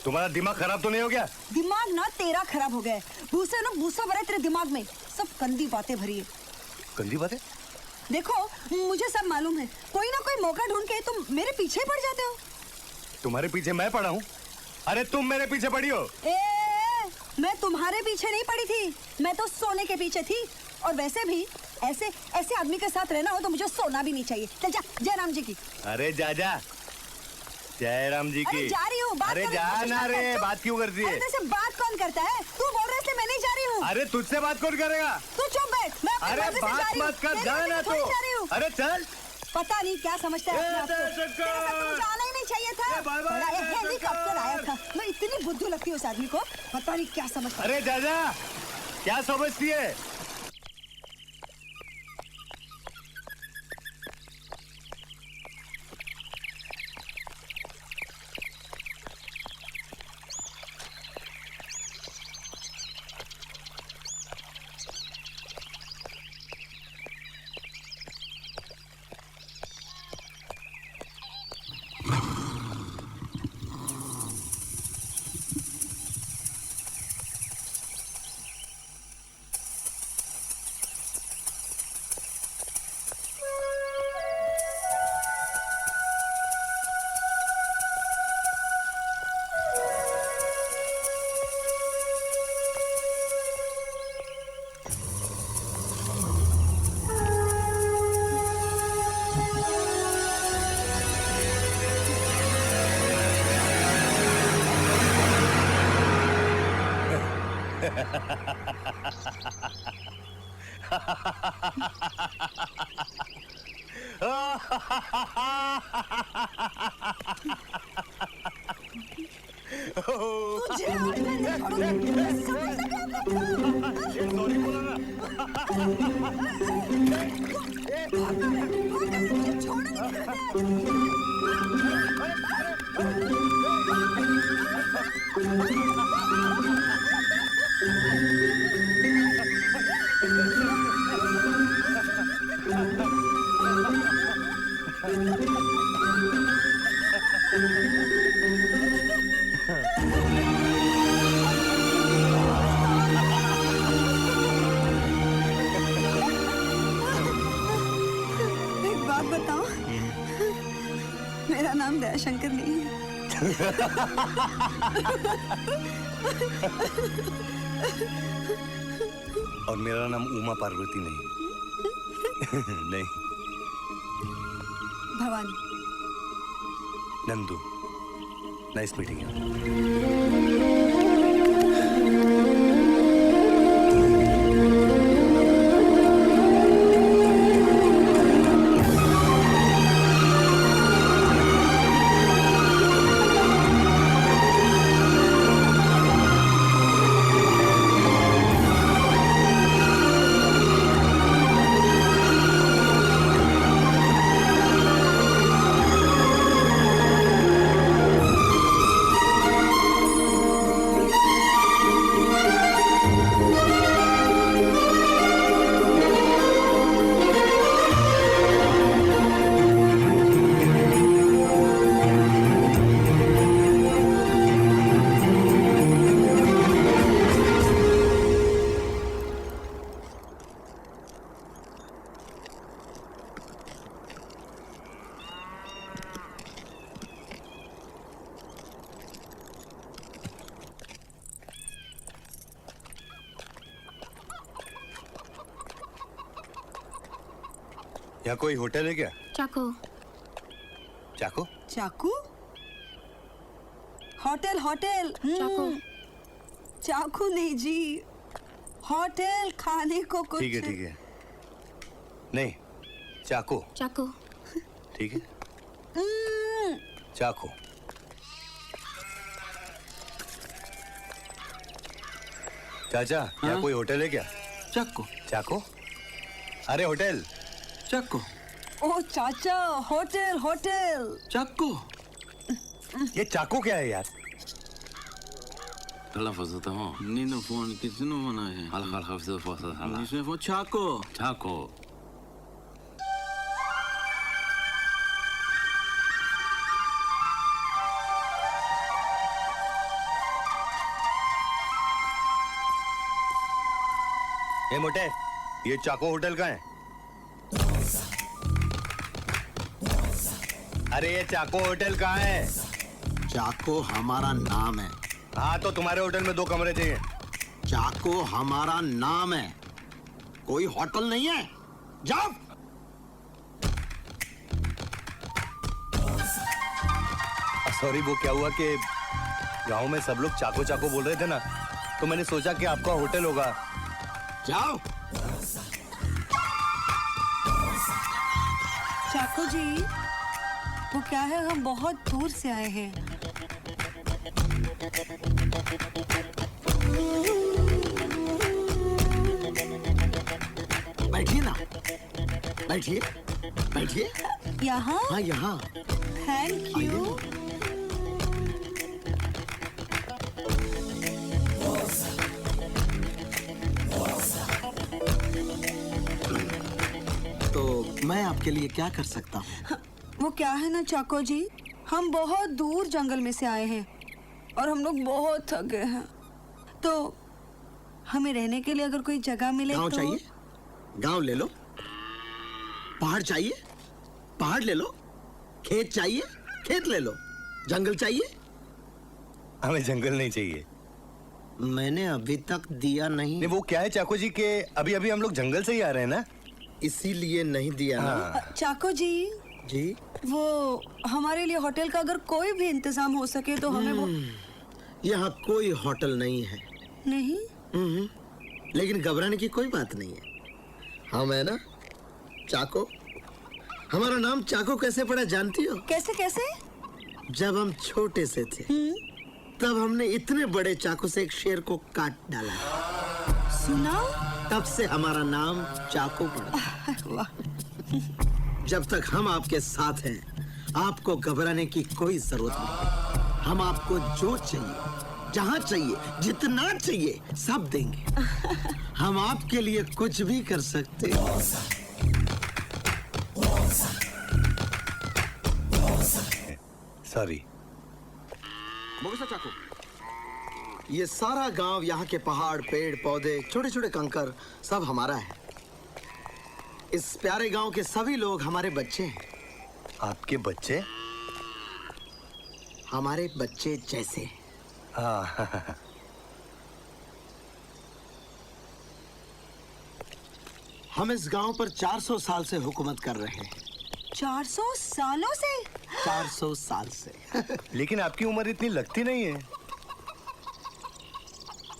तुम्हारा दिमाग खराब तो नहीं हो गया? दिमाग ना तेरा खराब हो गया है। भूसे ना भूसा भरा है तेरे दिमाग में, सब गंदी बातें भरी है। गंदी बातें? देखो मुझे सब मालूम है, कोई ना कोई मौका ढूंढ के तुम मेरे पीछे ही पड़ जाते हो। तुम्हारे पीछे मैं पड़ा हूँ? अरे तुम मेरे पीछे पड़ी हो। मैं तुम्हारे पीछे नहीं पड़ी थी, मैं तो सोने के पीछे थी। और वैसे भी ऐसे ऐसे आदमी के साथ रहना हो तो मुझे सोना भी नहीं चाहिए। चल जा, जयराम जी की। अरे जा जा, जयराम जी की। अरे जा रही हूँ। अरे जा ना रे, बात क्यों करती है? तेरे से बात कौन करता है? तू बोल रहा है इसलिए मैं नहीं जा रही हूँ। अरे तुझसे बात कौन करेगा? तू चुप बैठ, मैं अपनी अरे मर्जी से जा बात रही हूँ। मत कर, तेरी जा मर्जी ना से थोड़ी तू। जा रही हूँ। अरे चल। पता नहीं क्या समझता है अपने आप को। तेरे साथ तो मुझे आना ही नहीं चाहिए था। बड़ा हेलीकॉप्टर आया था। मैं इतनी बुद्धू लगती हूँ उस आदमी को, पता नहीं क्या समझता है। अरे जा जा, क्या समझती है? एक बात बताओ, मेरा नाम दयाशंकर नहीं है। और मेरा नाम उमा पार्वती नहीं। नहीं, Bhavani. Nandu. Nice meeting you. यहाँ कोई होटल है क्या? चाको, चाकू? चाकू? Hotel hotel. चाकू। चाकू नहीं जी, होटल खाने को कुछ। ठीक है। नहीं, चाकू। चाकू। ठीक है। चाकू। चाचा, यहाँ कोई होटल है क्या? चाकू। चाकू? अरे होटल। चाकू। ओ चाचा, होटल होटल। चाकू। ये चाकू क्या है यार? Nino phone kitno mana hai? Hal hafsa fasa hala. Nisme phone Chaco. Chaco. ए मोटे, ये चाको होटल का है? अरे ये चाको होटल कहाँ है? चाको हमारा नाम है। हाँ तो तुम्हारे होटल में 2 कमरे चाहिए। चाको हमारा नाम है, कोई होटल नहीं है। जाओ। सॉरी, वो क्या हुआ कि गांव में सब लोग चाको चाको बोल रहे थे ना, तो मैंने सोचा कि आपका होटल होगा। जाओ। चाकू जी, वो क्या है, हम बहुत दूर से आए हैं। बैठिए ना, बैठिए बैठिए। यहाँ? हाँ यहाँ। Thank you. तो मैं आपके लिए क्या कर सकता हूँ? वो क्या है ना चाको जी, हम बहुत दूर जंगल में से आए हैं और हम लोग बहुत थक गए हैं, तो हमें रहने के लिए अगर कोई जगह मिले गाँव तो। चाहिए? गाँव ले लो। पहाड़ चाहिए? पहाड़ ले लो। खेत चाहिए? खेत ले लो। जंगल चाहिए? हमें जंगल नहीं चाहिए। मैंने अभी तक दिया नहीं। वो क्या है चाको जी के अभी अभी हम लोग जंगल से ही आ रहे हैं ना, इसीलिए नहीं दिया ना। चाको जी जी, वो हमारे लिए होटल का अगर कोई भी इंतजाम हो सके तो हमें वो। यहाँ कोई होटल नहीं है। नहीं? लेकिन घबराने की कोई बात नहीं है। हम है ना चाको। हमारा नाम चाको कैसे पड़ा जानती हो? कैसे कैसे? जब हम छोटे से थे तब हमने इतने बड़े चाकू से एक शेर को काट डाला। सुना? तब से हमारा नाम चाको पड़ा। जब तक हम आपके साथ हैं, आपको घबराने की कोई जरूरत नहीं। हम आपको जो चाहिए, जहाँ चाहिए, जितना चाहिए, सब देंगे। हम आपके लिए कुछ भी कर सकते हैं। सॉरी। चाकू, ये सारा गांव, यहाँ के पहाड़, पेड़, पौधे, छोटे छोटे कंकर सब हमारा है। इस प्यारे गांव के सभी लोग हमारे बच्चे हैं। आपके बच्चे? हमारे बच्चे जैसे। हाँ। हम इस गांव पर 400 साल से हुकूमत कर रहे हैं। 400 सालों से? 400 साल से। लेकिन आपकी उम्र इतनी लगती नहीं है।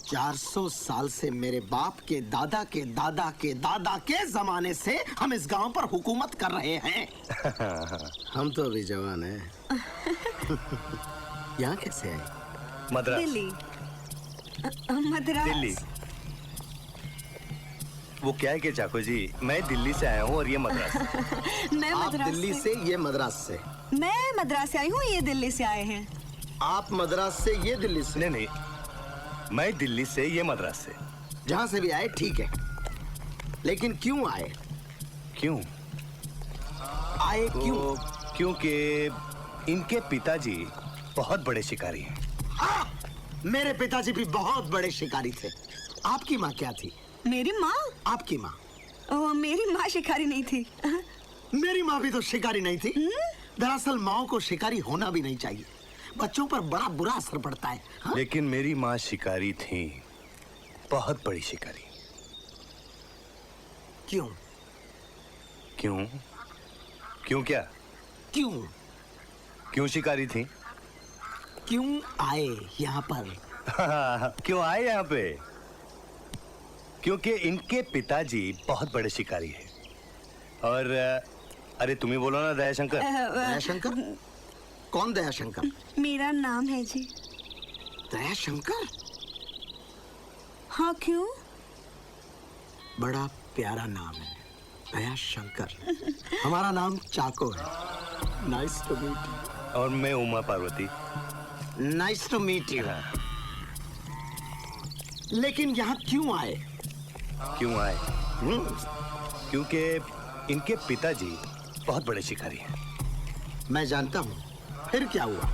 400 साल से मेरे बाप के दादा के दादा के दादा के जमाने से हम इस गांव पर हुकूमत कर रहे हैं। हम तो अभी जवान हैं। यहाँ कैसे आए? मद्रास। दिल्ली। मद्रास। दिल्ली। वो क्या है कि चाको जी, मैं दिल्ली से आया हूँ और ये मद्रास। मैं आप मद्रास दिल्ली से, ये मद्रास से। मैं मद्रास से आई हूँ, ये दिल्ली से आए हैं। आप मद्रास से, ये दिल्ली से। नहीं, मैं दिल्ली से, ये मद्रास से। जहां से भी आए ठीक है, लेकिन क्यों आए? क्यों आए? क्यों? क्योंकि इनके पिताजी बहुत बड़े शिकारी हैं। मेरे पिताजी भी बहुत बड़े शिकारी थे। आपकी माँ क्या थी? मेरी माँ? आपकी माँ? मेरी माँ शिकारी नहीं थी। मेरी माँ भी तो शिकारी नहीं थी। दरअसल माँ को शिकारी होना भी नहीं चाहिए, बच्चों पर बड़ा बुरा असर पड़ता है। हाँ? लेकिन मेरी माँ शिकारी थी, बहुत बड़ी शिकारी। क्यों? क्यों? क्यों क्या? क्यों? क्यों शिकारी थी? क्यों आए यहाँ पर? क्यों आए यहाँ पे? क्योंकि इनके पिताजी बहुत बड़े शिकारी हैं। और अरे तुम ही बोलो ना दयाशंकर। दयाशंकर? कौन दयाशंकर? मेरा नाम है जी। दयाशंकर? हाँ, क्यों? बड़ा प्यारा नाम है, दयाशंकर। हमारा नाम चाको है। Nice to meet you. और मैं Uma Parvati. Nice to meet you. लेकिन यहाँ क्यों आए? क्यों आए? क्योंकि इनके पिताजी बहुत बड़े शिकारी हैं। मैं जानता हूँ। फिर क्या हुआ?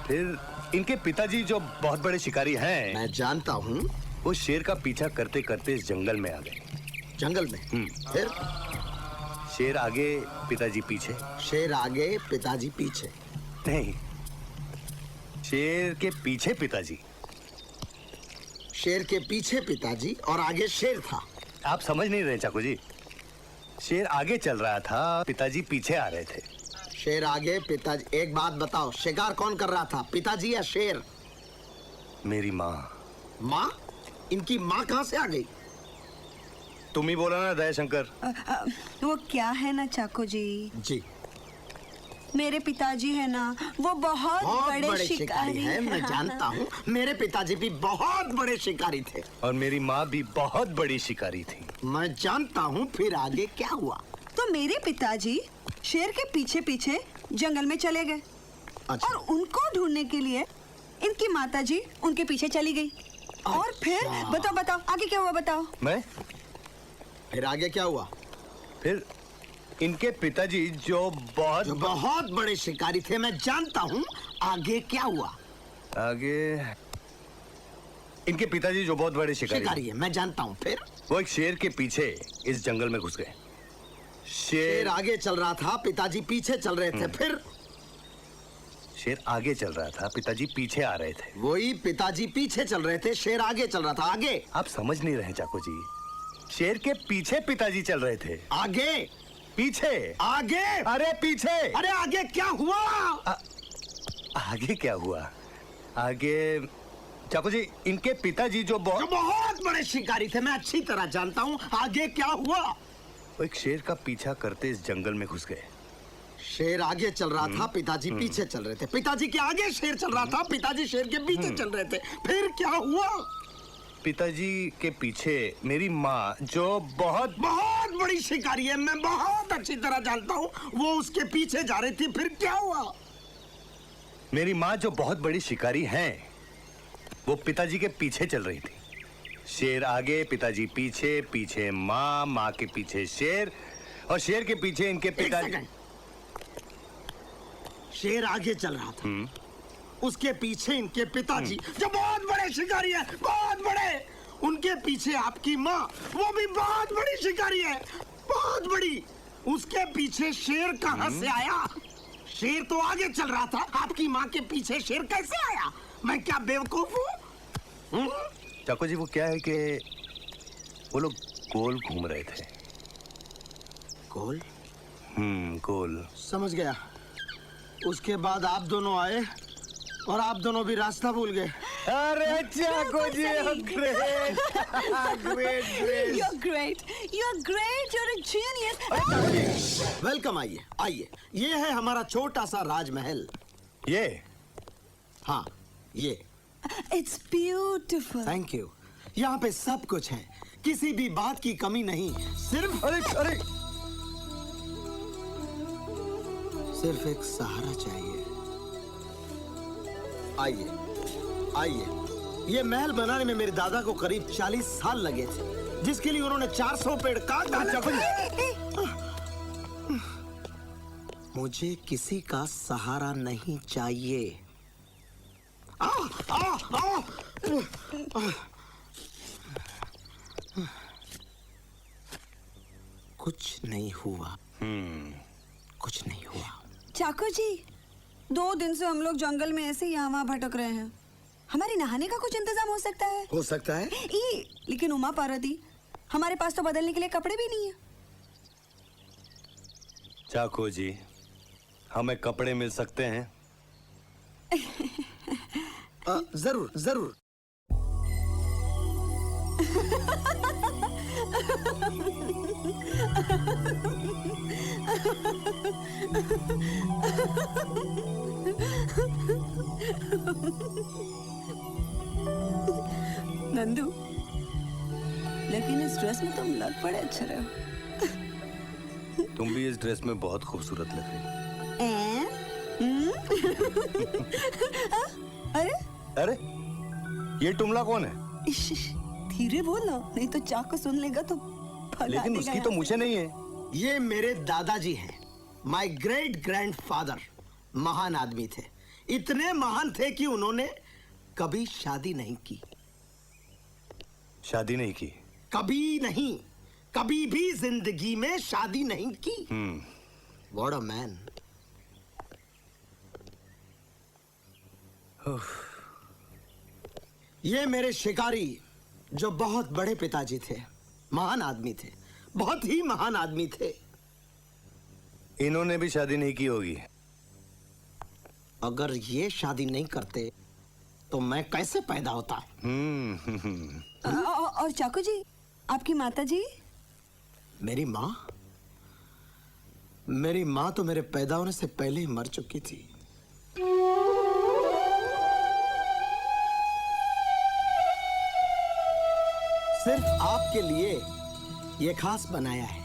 फिर इनके पिताजी जो बहुत बड़े शिकारी हैं, मैं जानता हूँ, वो शेर का पीछा करते करते इस जंगल में आ गए। जंगल में? फिर? शेर आगे, पिताजी पीछे। शेर आगे, पिताजी पीछे? नहीं, शेर के पीछे पिताजी। शेर के पीछे पिताजी और आगे शेर था। आप समझ नहीं रहे चाकू जी। शेर आगे चल रहा था, पिताजी पीछे आ रहे थे। शेर आगे, पिताजी। एक बात बताओ, शिकार कौन कर रहा था, पिताजी या शेर? मेरी माँ। माँ? इनकी माँ कहाँ से आ गई? तुम ही बोला ना दयाशंकर। वो क्या है ना चाको जी, जी, मेरे पिताजी है ना, वो बहुत बड़े शिकारी है। मैं जानता हूँ, मेरे पिताजी भी बहुत बड़े शिकारी थे। और मेरी माँ भी बहुत बड़ी शिकारी थी। मैं जानता हूँ। फिर आगे क्या हुआ? तो मेरे पिताजी शेर के पीछे पीछे जंगल में चले गए। अच्छा। और उनको ढूंढने के लिए इनकी माताजी उनके पीछे चली गई। और फिर बताओ बताओ आगे क्या हुआ, बताओ। फिर आगे क्या हुआ? फिर इनके पिताजी जो बहुत बड़े शिकारी थे, मैं जानता हूँ। आगे क्या हुआ? आगे इनके पिताजी जो बहुत बड़े शिकारी है, मैं जानता हूँ। फिर वो एक शेर के पीछे इस जंगल में घुस गए। शेर आगे चल रहा था, पिताजी पीछे चल रहे थे। फिर शेर आगे चल रहा था, पिताजी पीछे आ रहे थे। वही, पिताजी पीछे चल रहे थे, शेर आगे चल रहा था। आगे? आप समझ नहीं रहे चाकू जी। शेर के पीछे पिताजी चल रहे थे। आगे? पीछे? आगे? अरे पीछे। अरे आगे क्या हुआ? आगे क्या हुआ? आगे चाकू जी, इनके पिताजी जो बहुत बड़े शिकारी थे, मैं अच्छी तरह जानता हूँ। आगे क्या हुआ? वो एक शेर का पीछा करते इस जंगल में घुस गए। शेर आगे चल रहा था, पिताजी पीछे चल रहे थे। पिताजी के आगे शेर चल रहा था, पिताजी शेर के पीछे चल रहे थे। फिर क्या हुआ? पिताजी के पीछे मेरी माँ जो बहुत बड़ी शिकारी है, मैं बहुत अच्छी तरह जानता हूँ, वो उसके पीछे जा रही थी। फिर क्या हुआ? मेरी माँ जो बहुत बड़ी शिकारी हैं, वो पिताजी के पीछे चल रही थी। शेर आगे, पिताजी पीछे, पीछे माँ, माँ के पीछे शेर, और शेर के पीछे इनके पिताजी। शेर आगे चल रहा था, उसके पीछे इनके पिताजी जो बहुत बड़े शिकारी है, बहुत बड़े। उनके पीछे आपकी माँ, वो भी बहुत बड़ी शिकारी है, बहुत बड़ी। उसके पीछे शेर कहाँ से आया? शेर तो आगे चल रहा था, आपकी माँ के पीछे शेर कैसे आया? मैं क्या बेवकूफ हूँ? चाको जी, वो क्या है कि वो लोग गोल घूम रहे थे। गोल? गोल। समझ गया। उसके बाद आप दोनों आए और आप दोनों भी रास्ता भूल गए। अरे चाको जी, great, you're great, you're a genius. Welcome, आइए आइए। ये है हमारा छोटा सा राजमहल। ये? हाँ, ये। It's beautiful. Thank you. यहाँ पे सब कुछ है, किसी भी बात की कमी नहीं। सिर्फ अरे सिर्फ एक सहारा चाहिए। आइए आइए। ये महल बनाने में मेरे दादा को करीब 40 साल लगे थे, जिसके लिए उन्होंने 400 पेड़ काट डाले। मुझे किसी का सहारा नहीं चाहिए। कुछ नहीं हुआ। कुछ नहीं हुआ। चाकू जी, 2 दिन से हम लोग जंगल में ऐसे यहाँ वहाँ भटक रहे हैं। हमारे नहाने का कुछ इंतजाम हो सकता है? हो सकता है। लेकिन उमा पार्वती, हमारे पास तो बदलने के लिए कपड़े भी नहीं है। चाको जी, हमें कपड़े मिल सकते हैं? जरूर जरूर। नंदू, लेकिन इस ड्रेस में तुम लग बड़े अच्छे रहे हो। तुम भी इस ड्रेस में बहुत खूबसूरत लग रही हो। अरे अरे, ये टुमला कौन है? इश, धीरे बोलो, नहीं तो चाकू सुन लेगा तो भगा लेकिन देगा उसकी यहाँ तो से। मुझे नहीं है। ये मेरे दादाजी हैं, माय ग्रेट ग्रैंडफादर। महान आदमी थे, इतने महान थे कि उन्होंने कभी शादी नहीं की। शादी नहीं की? कभी नहीं, कभी भी जिंदगी में शादी नहीं की। What a man. ये मेरे शिकारी, जो बहुत बड़े पिताजी थे, महान आदमी थे, बहुत ही महान आदमी थे। इन्होंने भी शादी नहीं की होगी। अगर ये शादी नहीं करते तो मैं कैसे पैदा होता? और चाकू जी, आपकी माता जी? मेरी माँ? मेरी माँ तो मेरे पैदा होने से पहले ही मर चुकी थी। सिर्फ आपके लिए ये खास बनाया है।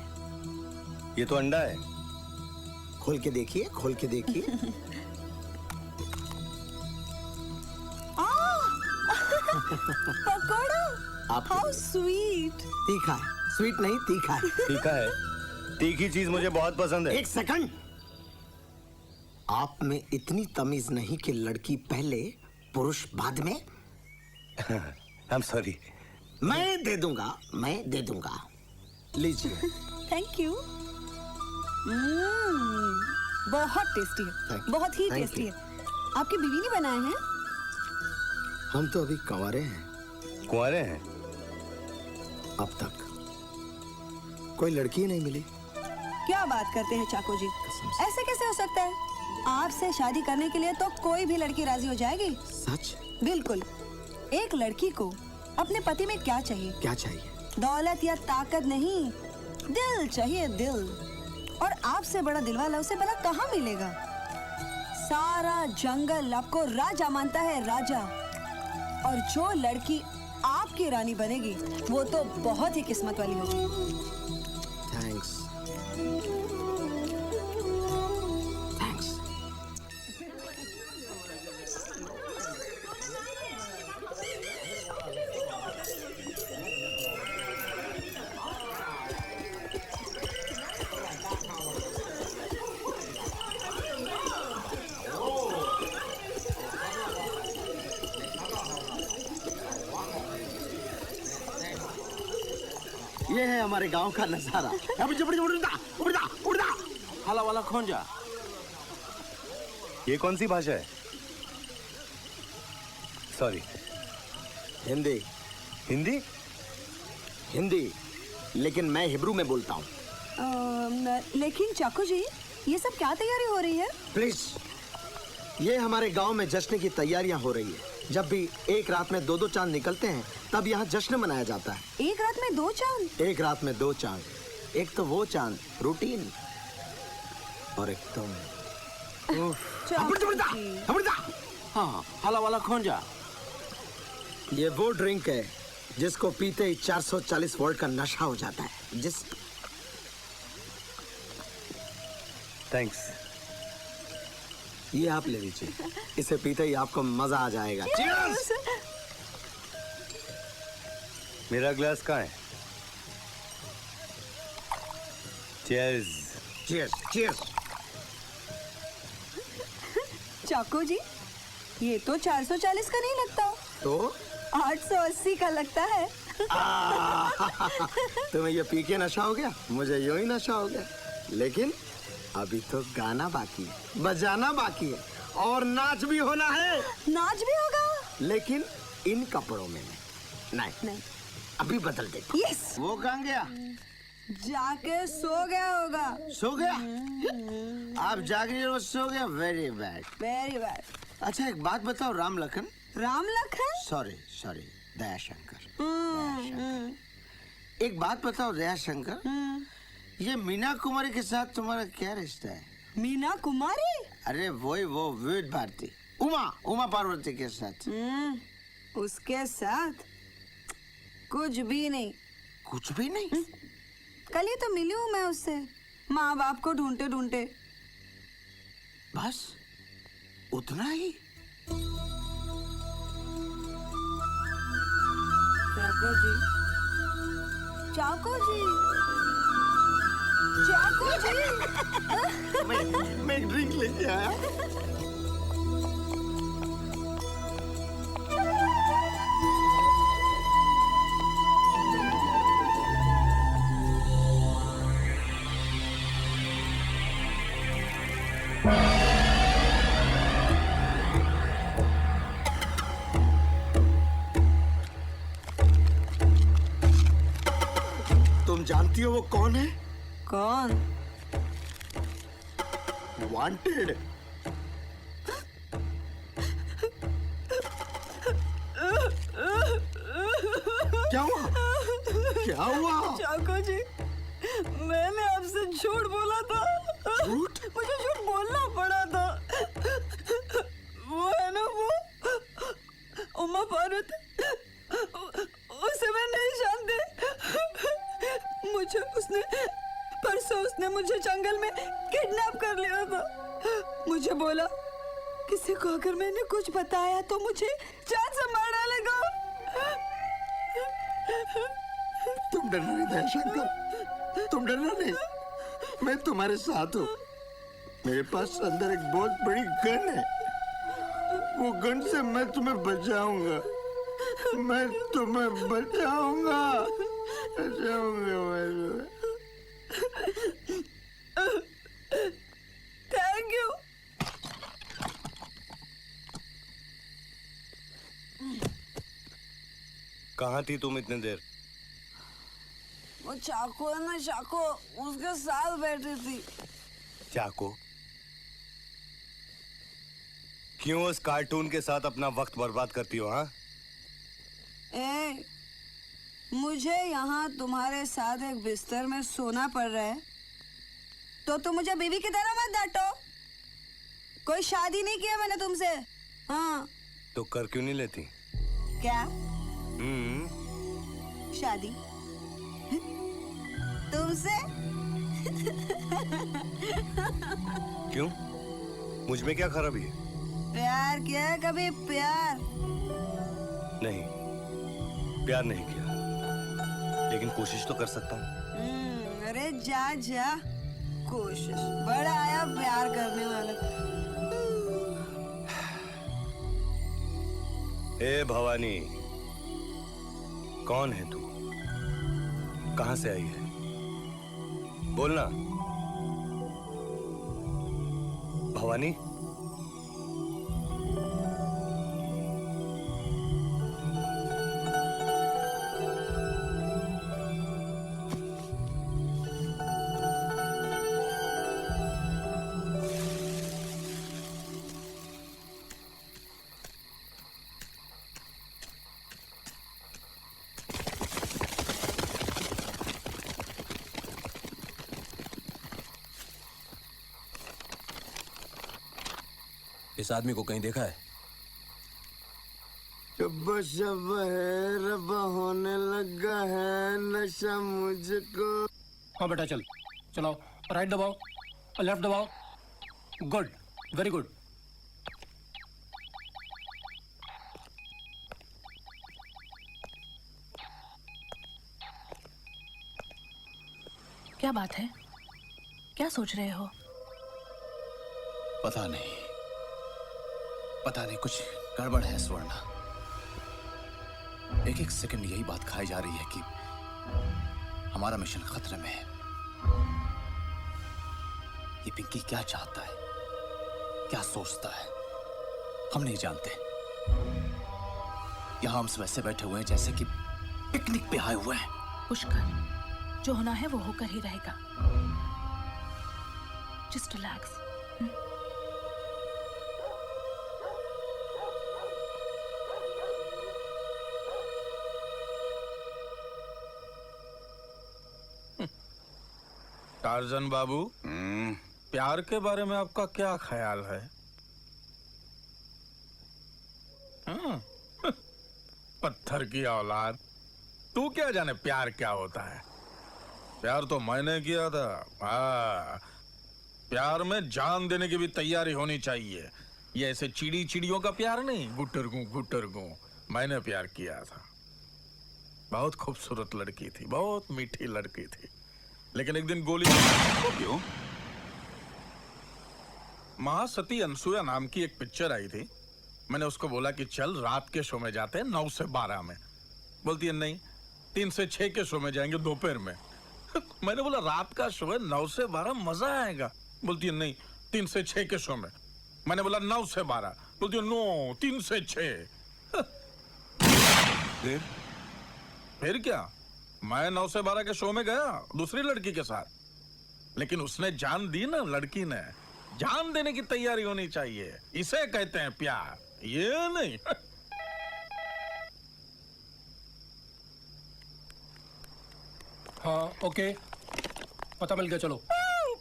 ये तो अंडा है। खोल के देखिए, खोल के देखिए। पकोड़ा, आपके हाउ लिए। स्वीट। तीखा है, स्वीट नहीं तीखा है। तीखा है? तीखी चीज मुझे बहुत पसंद है। एक सेकंड, आप में इतनी तमीज नहीं कि लड़की पहले पुरुष बाद में। I am sorry. मैं दे दूंगा, मैं दे दूंगा। लीजिए। Thank you. बहुत टेस्टी है, बहुत ही Thank टेस्टी you. है। आपकी बीवी ने बनाए हैं? हम तो अभी कंवारे हैं। कुंवारे हैं? अब तक कोई लड़की ही नहीं मिली। क्या बात करते हैं चाकू जी, ऐसे कैसे हो सकता है? आपसे शादी करने के लिए तो कोई भी लड़की राजी हो जाएगी। सच? बिल्कुल। एक लड़की को अपने पति में क्या चाहिए? क्या चाहिए? दौलत या ताकत नहीं, दिल चाहिए, दिल। और आपसे बड़ा दिलवाला उसे भला कहाँ मिलेगा? सारा जंगल आपको राजा मानता है, राजा। और जो लड़की आपकी रानी बनेगी वो तो बहुत ही किस्मत वाली होगी। थैंक्स। थैंक्स। ये है हमारे गांव का नजारा। हला वाला खोंजा। ये कौन सी भाषा है? सॉरी। हिंदी। हिंदी? हिंदी, लेकिन मैं हिब्रू में बोलता हूँ। लेकिन चाकू जी, ये सब क्या तैयारी हो रही है? प्लीज, ये हमारे गांव में जश्न की तैयारियां हो रही है। जब भी एक रात में दो चांद निकलते हैं तब यहाँ जश्न मनाया जाता है। एक रात में दो चांद? एक रात में दो चांद। एक तो वो चांद रूटीन, और एक तुम। हाँ, हला वाला खोंजा। ये वो ड्रिंक है जिसको पीते ही 440 वोल्ट का नशा हो जाता है। थैंक्स। ये आप ले लीजिए, इसे पीते ही आपको मजा आ जाएगा। Cheers! मेरा ग्लास कहाँ है? Cheers. Cheers, cheers. चाकू जी, ये तो 440 का नहीं लगता, तो 880 का लगता है। तुम्हें ये पी के नशा हो गया, मुझे यूं ही नशा हो गया। लेकिन अभी तो गाना बाकी है, बजाना बाकी है, और नाच भी होना है। नाच भी होगा? लेकिन इन कपड़ों में नहीं। नहीं। अभी बदल दे। यस। वो कहाँ गया? जाके सो गया होगा। सो गया? आप जाग रहे हो सो गया? Very bad, very bad. अच्छा एक बात बताओ राम लखन। राम लखन? Sorry sorry, Dayashankar. एक बात बताओ दयाशंकर, ये मीना कुमारी के साथ तुम्हारा क्या रिश्ता है? मीना कुमारी? अरे वो विविध भारती, उमा पार्वती के साथ। उसके साथ कुछ भी नहीं। कुछ भी नहीं? कल ही तो मिली हूँ मैं उससे, माँ बाप को ढूंढते ढूंढते। बस उतना ही? चाको जी, चाको जी, चाको जी। मैं एक ड्रिंक लेके आया। तुम जानती हो वो कौन है? कौन? वांटेड। क्या हुआ? क्या हुआ? चाको जी, मैंने आपसे झूठ बोला था। झूठ? मुझे झूठ बोलना पड़ा था। वो है ना वो उमा पार्वती, उसे मैं नहीं जानती। परसों उसने मुझे जंगल में किडनैप कर लिया था। मुझे बोला किसी को अगर मैंने कुछ बताया तो मुझे जान से मार डालेगा। तुम डरना नहीं दयाशंकर, तुम डरना नहीं, मैं तुम्हारे साथ हूँ। मेरे पास अंदर एक बहुत बड़ी गन है, वो गन से मैं तुम्हें बचाऊंगा, मैं तुम्हें बचाऊंगा, बचाऊंगा मैं। Thank you. कहाँ थी तुम इतने देर? वो चाको है ना, चाको, उसके साथ बैठी थी। चाको? क्यों उस कार्टून के साथ अपना वक्त बर्बाद करती हो? हाँ, मुझे यहाँ तुम्हारे साथ एक बिस्तर में सोना पड़ रहा है तो तुम मुझे बीवी की तरह मत डांटो। कोई शादी नहीं किया मैंने तुमसे। हाँ तो कर क्यों नहीं लेती? क्या शादी तुमसे? क्यों? मुझ में क्या खराबी है? प्यार किया है कभी? प्यार नहीं, प्यार नहीं किया, लेकिन कोशिश तो कर सकता हूँ। अरे जा जा, कोशिश बड़ा आया प्यार करने वाला। ए भवानी, कौन है तू? कहाँ से आई है? बोलना भवानी। इस आदमी को कहीं देखा है? शब्बा शब्बा है, रब्बा होने लगा है नशा मुझको। हाँ बेटा चल, चलाओ, राइट दबाओ, लेफ्ट दबाओ। Good, very good. क्या बात है? क्या सोच रहे हो? पता नहीं, कुछ गड़बड़ है स्वर्णा। एक एक सेकंड यही बात खाई जा रही है कि हमारा मिशन खतरे में है। ये पिंकी क्या चाहता है, क्या सोचता है, हम नहीं जानते। यहां हम सब ऐसे बैठे हुए हैं जैसे कि पिकनिक पे आए हुए हैं। पुष्कर, जो होना है वो होकर ही रहेगा। Just relax. टार्जन बाबू, प्यार के बारे में आपका क्या ख्याल है? पत्थर की औलाद, तू क्या जाने प्यार क्या होता है? प्यार तो मैंने किया था। प्यार में जान देने की भी तैयारी होनी चाहिए। ये ऐसे चिड़ियों का प्यार नहीं, गुटर गू। मैंने प्यार किया था। बहुत खूबसूरत लड़की थी, बहुत मीठी लड़की थी, लेकिन एक दिन गोली क्यों? महासती अनसुया नाम की एक पिक्चर आई थी। मैंने उसको बोला कि चल रात के शो में जाते हैं 9 से 12 में। बोलती है नहीं, 3 से 6 के शो में जाएंगे दोपहर में। मैंने बोला रात का शो है, 9 से 12 मजा आएगा। बोलती है नहीं, 3 से 6 के शो में। मैंने बोला 9 से 12। बोलती है नो, 3 से 6। फिर क्या, मैं 9 से 12 के शो में गया दूसरी लड़की के साथ, लेकिन उसने जान दी ना। लड़की ने जान देने की तैयारी होनी चाहिए। इसे कहते हैं प्यार, ये नहीं। हाँ ओके, पता मिल गया, चलो।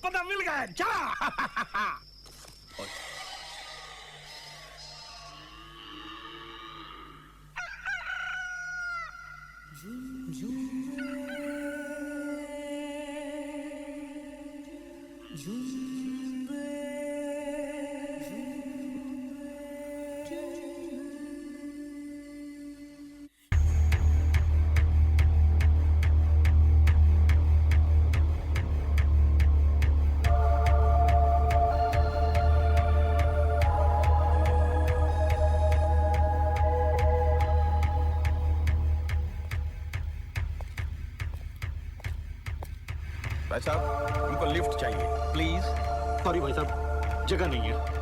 पता मिल गया, चला। भाई साहब, हमको लिफ्ट चाहिए प्लीज। सॉरी भाई साहब, जगह नहीं है।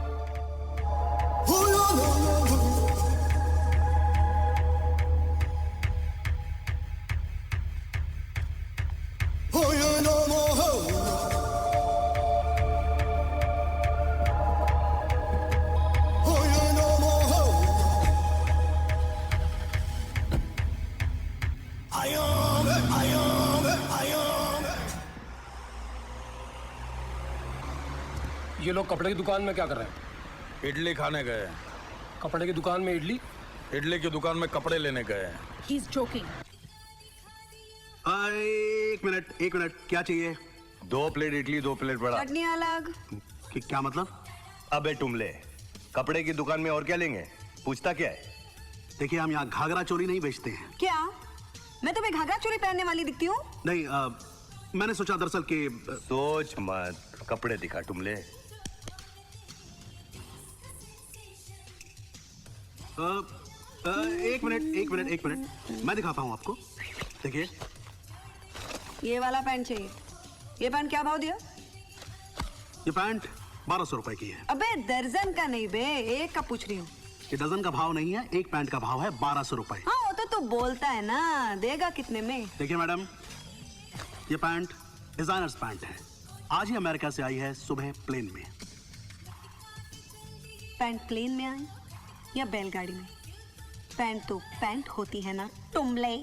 ये लोग कपड़े की दुकान में क्या कर रहे हैं? इडली खाने गए। कपड़े की दुकान में इडली? इडली की दुकान में कपड़े लेने गए। He's joking. एक मिनट, क्या चाहिए? 2 प्लेट इडली, 2 प्लेट बड़ा। चटनी अलग। क्या मतलब? अबे टुमले, कपड़े की दुकान में और क्या लेंगे? पूछता क्या है? देखिए, हम यहाँ घाघरा चोली नहीं बेचते हैं। क्या मैं तुम्हें घाघरा चोली पहनने वाली दिखती हूँ? नहीं, मैंने सोचा दरअसल कि सोच मत, कपड़े दिखा टुमले। एक मिनट, मैं दिखाता हूँ आपको। देखिए, ये वाला पैंट चाहिए। ये पैंट क्या भाव दिया? ये पैंट 1200 रुपए की है। अबे दर्जन का नहीं बे, एक का पूछ रही हूँ। ये डजन का भाव नहीं है, एक पैंट का भाव है 1200 रुपए। हाँ वो तो तू बोलता है ना, देगा कितने में? देखिए मैडम, ये पैंट डिजाइनर्स पैंट है। आज ही अमेरिका से आई है, सुबह प्लेन में। पैंट प्लेन में आई या बैलगाड़ी में? पैंट तो पैंट होती है ना Tumle.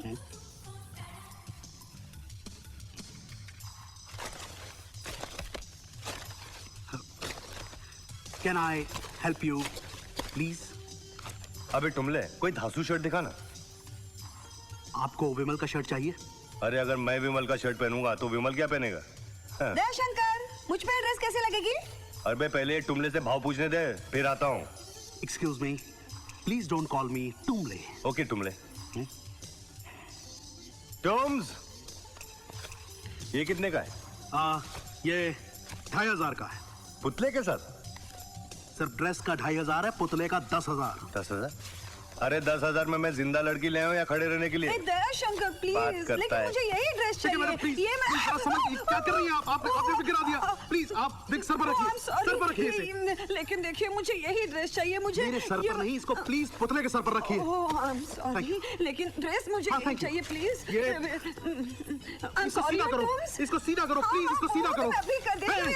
Can I help you please? अबे टुमले, कोई धांसू शर्ट दिखा ना। आपको विमल का शर्ट चाहिए? अरे अगर मैं विमल का शर्ट पहनूंगा तो विमल क्या पहनेगा? दयाशंकर, मुझ पे ड्रेस कैसे लगेगी? अरे पहले टुमले से भाव पूछने दे, फिर आता हूँ। Excuse me, please don't call me Tumle. Okay Tumle. टोम्स, ये कितने का है? ये 2500 का है। पुतले के साथ? सर ड्रेस का 2500 है, पुतले का 10,000। 10,000? अरे 10,000 में मैं जिंदा लड़की ले आऊं या खड़े रहने के लिए? दयाशंकर बात प्लीज, करता लेकिन है। मुझे यही ड्रेस चाहिए। ये मैं क्या कर रही हैं आप? आपने गिरा दिया। प्लीज आप देख, सर पर रखिए, सर पर रखिए इसे। लेकिन देखिए मुझे यही ड्रेस चाहिए। मुझे मेरे सर पर नहीं, इसको प्लीज पुतले के सर पर रखिए। सॉरी, लेकिन ड्रेस मुझे यही चाहिए प्लीज। इसको सीधा करो, इसको सीधा करो प्लीज, इसको सीधा करो। अभी कर देती हूँ।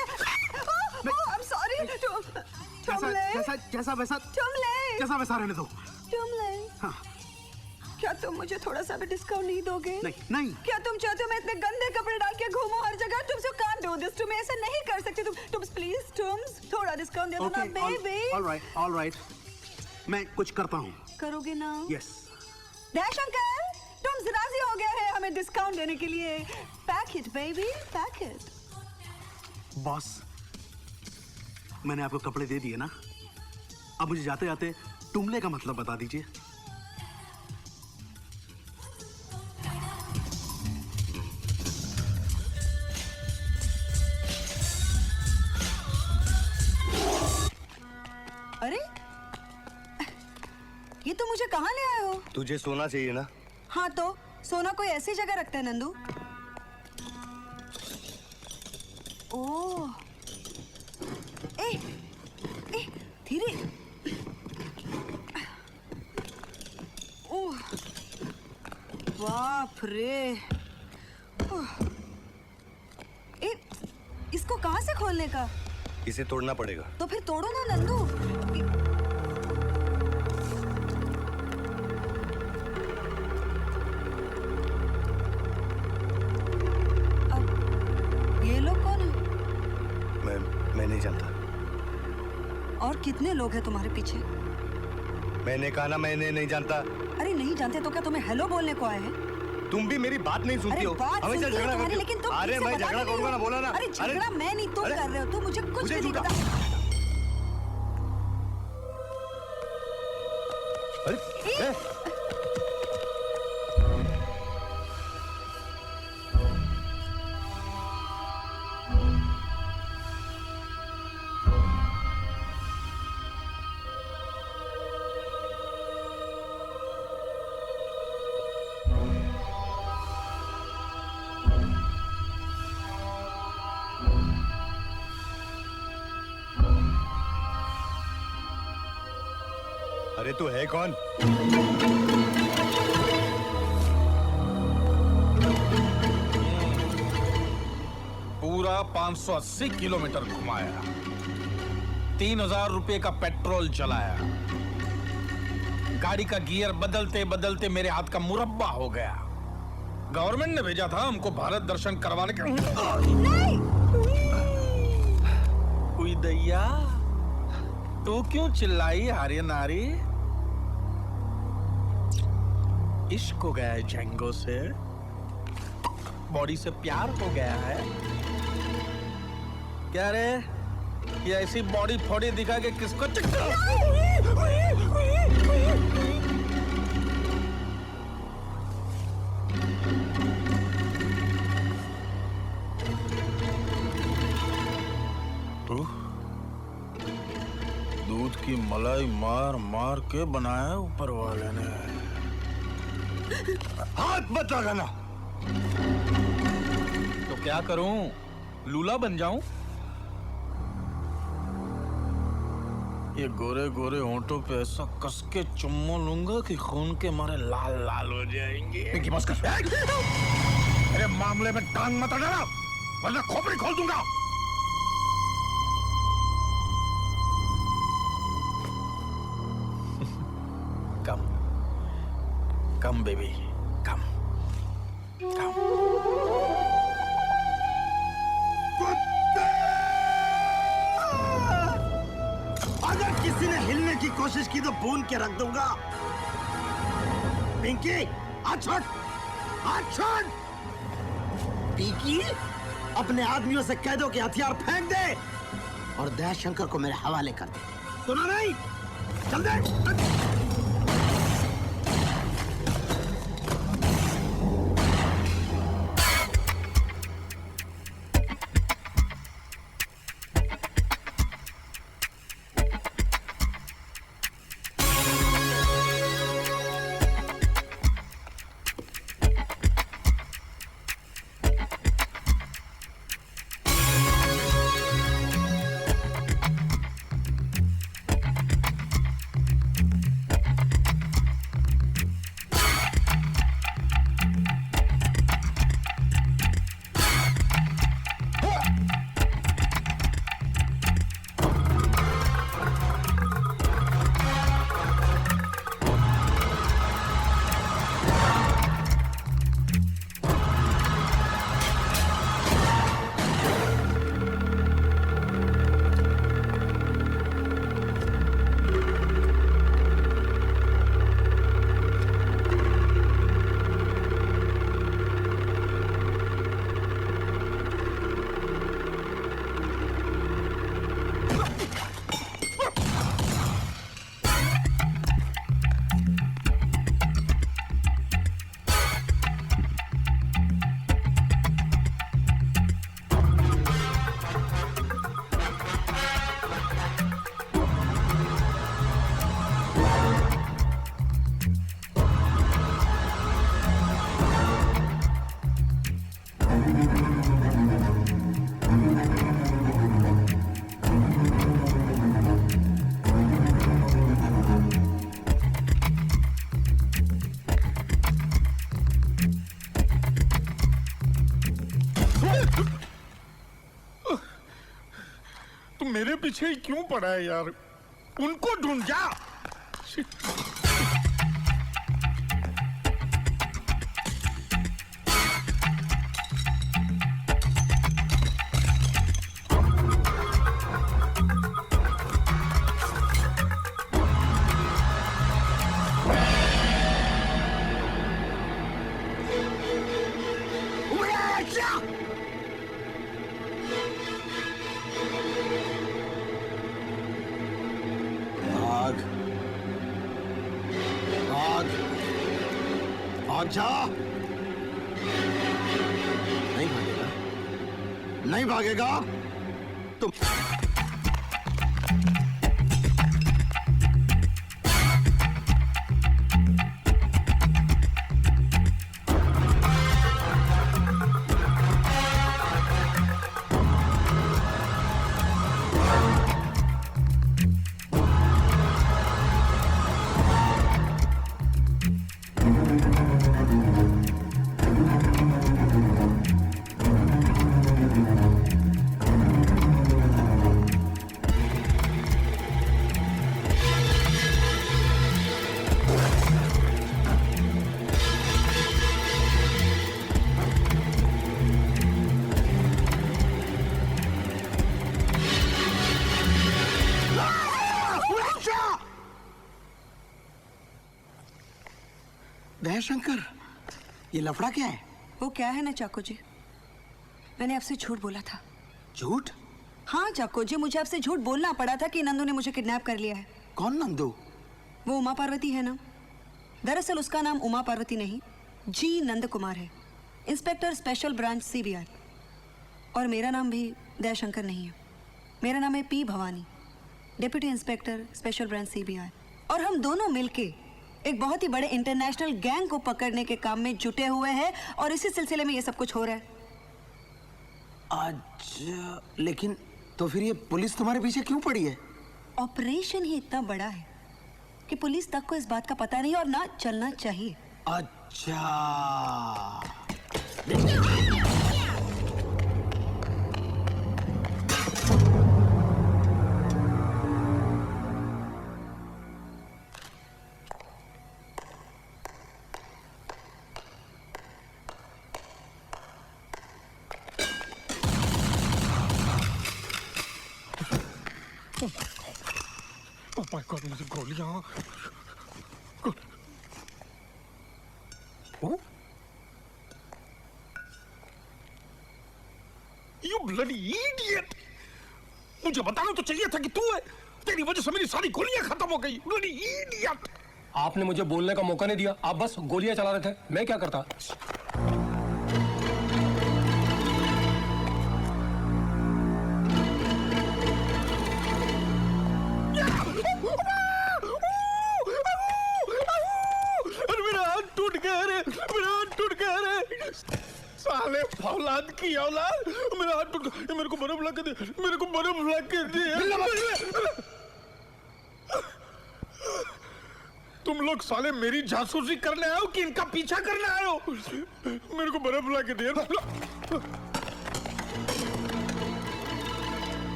सॉरी, जैसा वैसा रहने दो। हाँ। क्या तुम मुझे थोड़ा सा भी डिस्काउंट नहीं दोगे? नहीं। क्या तुम चाहते हो मैं इतने गंदे कपड़े डाल के घूमूं हर जगह? तुम can't do this to me. ऐसा नहीं कर सकते तुम प्लीज थोड़ा डिस्काउंट दे दो ना बेबी। ऑल राइट, मैं कुछ करता हूँ। करोगे ना? यस। दयाशंकर, तुम राजी हो गए हैं हमें डिस्काउंट देने के लिए। Pack it baby, pack it. Boss, मैंने आपको कपड़े दे दिए ना, अब मुझे जाते जाते टुमले का मतलब बता दीजिए। अरे ये तो मुझे कहाँ ले आए हो? तुझे सोना चाहिए ना? हाँ तो सोना कोई ऐसी जगह रखता है नंदू? ओह, धीरे। ओह, बाप रे। इसको कहाँ से खोलने का? इसे तोड़ना पड़ेगा। तो फिर तोड़ो ना नंदू। अब ये लोग कौन है? मैं नहीं जानता। और कितने लोग हैं तुम्हारे पीछे? मैंने कहा ना, मैंने नहीं जानता। अरे नहीं जानते तो क्या तुम्हें हेलो बोलने को आए हैं? तुम भी मेरी बात नहीं सुनती हो। हमेशा झगड़ा करती हो। लेकिन तुम अरे मैं झगड़ा करूंगा ना, बोला ना। अरे झगड़ा मैं नहीं, तुम कर रहे हो। तुम मुझे कुछ भी नहीं झूठा। पता। अरे अरे तू है कौन? पूरा 580 किलोमीटर घुमाया, 3,000 रुपए का पेट्रोल चलाया, गाड़ी का गियर बदलते बदलते मेरे हाथ का मुरब्बा हो गया। गवर्नमेंट ने भेजा था हमको भारत दर्शन करवाने के। कोई दैया, तू क्यों चिल्लाई हारे नारी? इश्क हो गया है जेंगो से, बॉडी से प्यार हो गया है क्या रे? ये ऐसी बॉडी फोड़ी दिखा के किसको दूध की मलाई मार मार के बनाया ऊपर वाले ने। हाथ मत लगाना। तो क्या करूं? लूला बन जाऊं? ये गोरे गोरे होंठों पे ऐसा कस के चुम्मा लूंगा कि खून के मारे लाल लाल हो जाएंगे। पिंकी बस कर। अरे मामले में टांग मत अड़ाना, वरना खोपड़ी खोल दूंगा। कम बेबी, कम। अगर किसी ने हिलने की कोशिश की तो भून के रख दूंगा। पिंकी, हाथ छोड़, हाथ छोड़। पिंकी, अपने आदमियों से कह दो कि हथियार फेंक दे और दयाशंकर को मेरे हवाले कर दे। सुना नहीं? चल दे। तू मेरे पीछे ही क्यों पड़ा है यार? उनको ढूंढ जा। भाग भाग भाग जा। नहीं भागेगा, नहीं भागेगा तुम। दयाशंकर, ये लफड़ा क्या है? वो क्या है ना चाको जी, मैंने आपसे झूठ बोला था। झूठ? हाँ चाको जी, मुझे आपसे झूठ बोलना पड़ा था कि नंदू ने मुझे किडनैप कर लिया है। कौन नंदू? वो उमा पार्वती है ना। दरअसल उसका नाम उमा पार्वती नहीं, जी नंद कुमार है, इंस्पेक्टर स्पेशल ब्रांच CBI। और मेरा नाम भी दयाशंकर नहीं है, मेरा नाम है P Bhavani, deputy inspector special branch CBI। और हम दोनों मिलके एक बहुत ही बड़े इंटरनेशनल गैंग को पकड़ने के काम में जुटे हुए हैं, और इसी सिलसिले में ये सब कुछ हो रहा है। अच्छा, लेकिन तो फिर ये पुलिस तुम्हारे पीछे क्यों पड़ी है? ऑपरेशन ही इतना बड़ा है कि पुलिस तक को इस बात का पता नहीं, और ना चलना चाहिए। अच्छा, Oh my God, मुझे गोलियां। You bloody idiot! मुझे बताना तो चाहिए था कि तू है। तेरी वजह से मेरी सारी गोलियां खत्म हो गई। Bloody idiot! आपने मुझे बोलने का मौका नहीं दिया, आप बस गोलियां चला रहे थे। मैं क्या करता? साले औलाद की औलाद, मेरा हाथ टूट गया। मेरे को बर्फ ला के दे, मेरे को बर्फ ला के दे। तुम लोग साले मेरी जासूसी करने आए हो कि इनका पीछा करने आए हो? मेरे को बर्फ ला के दे।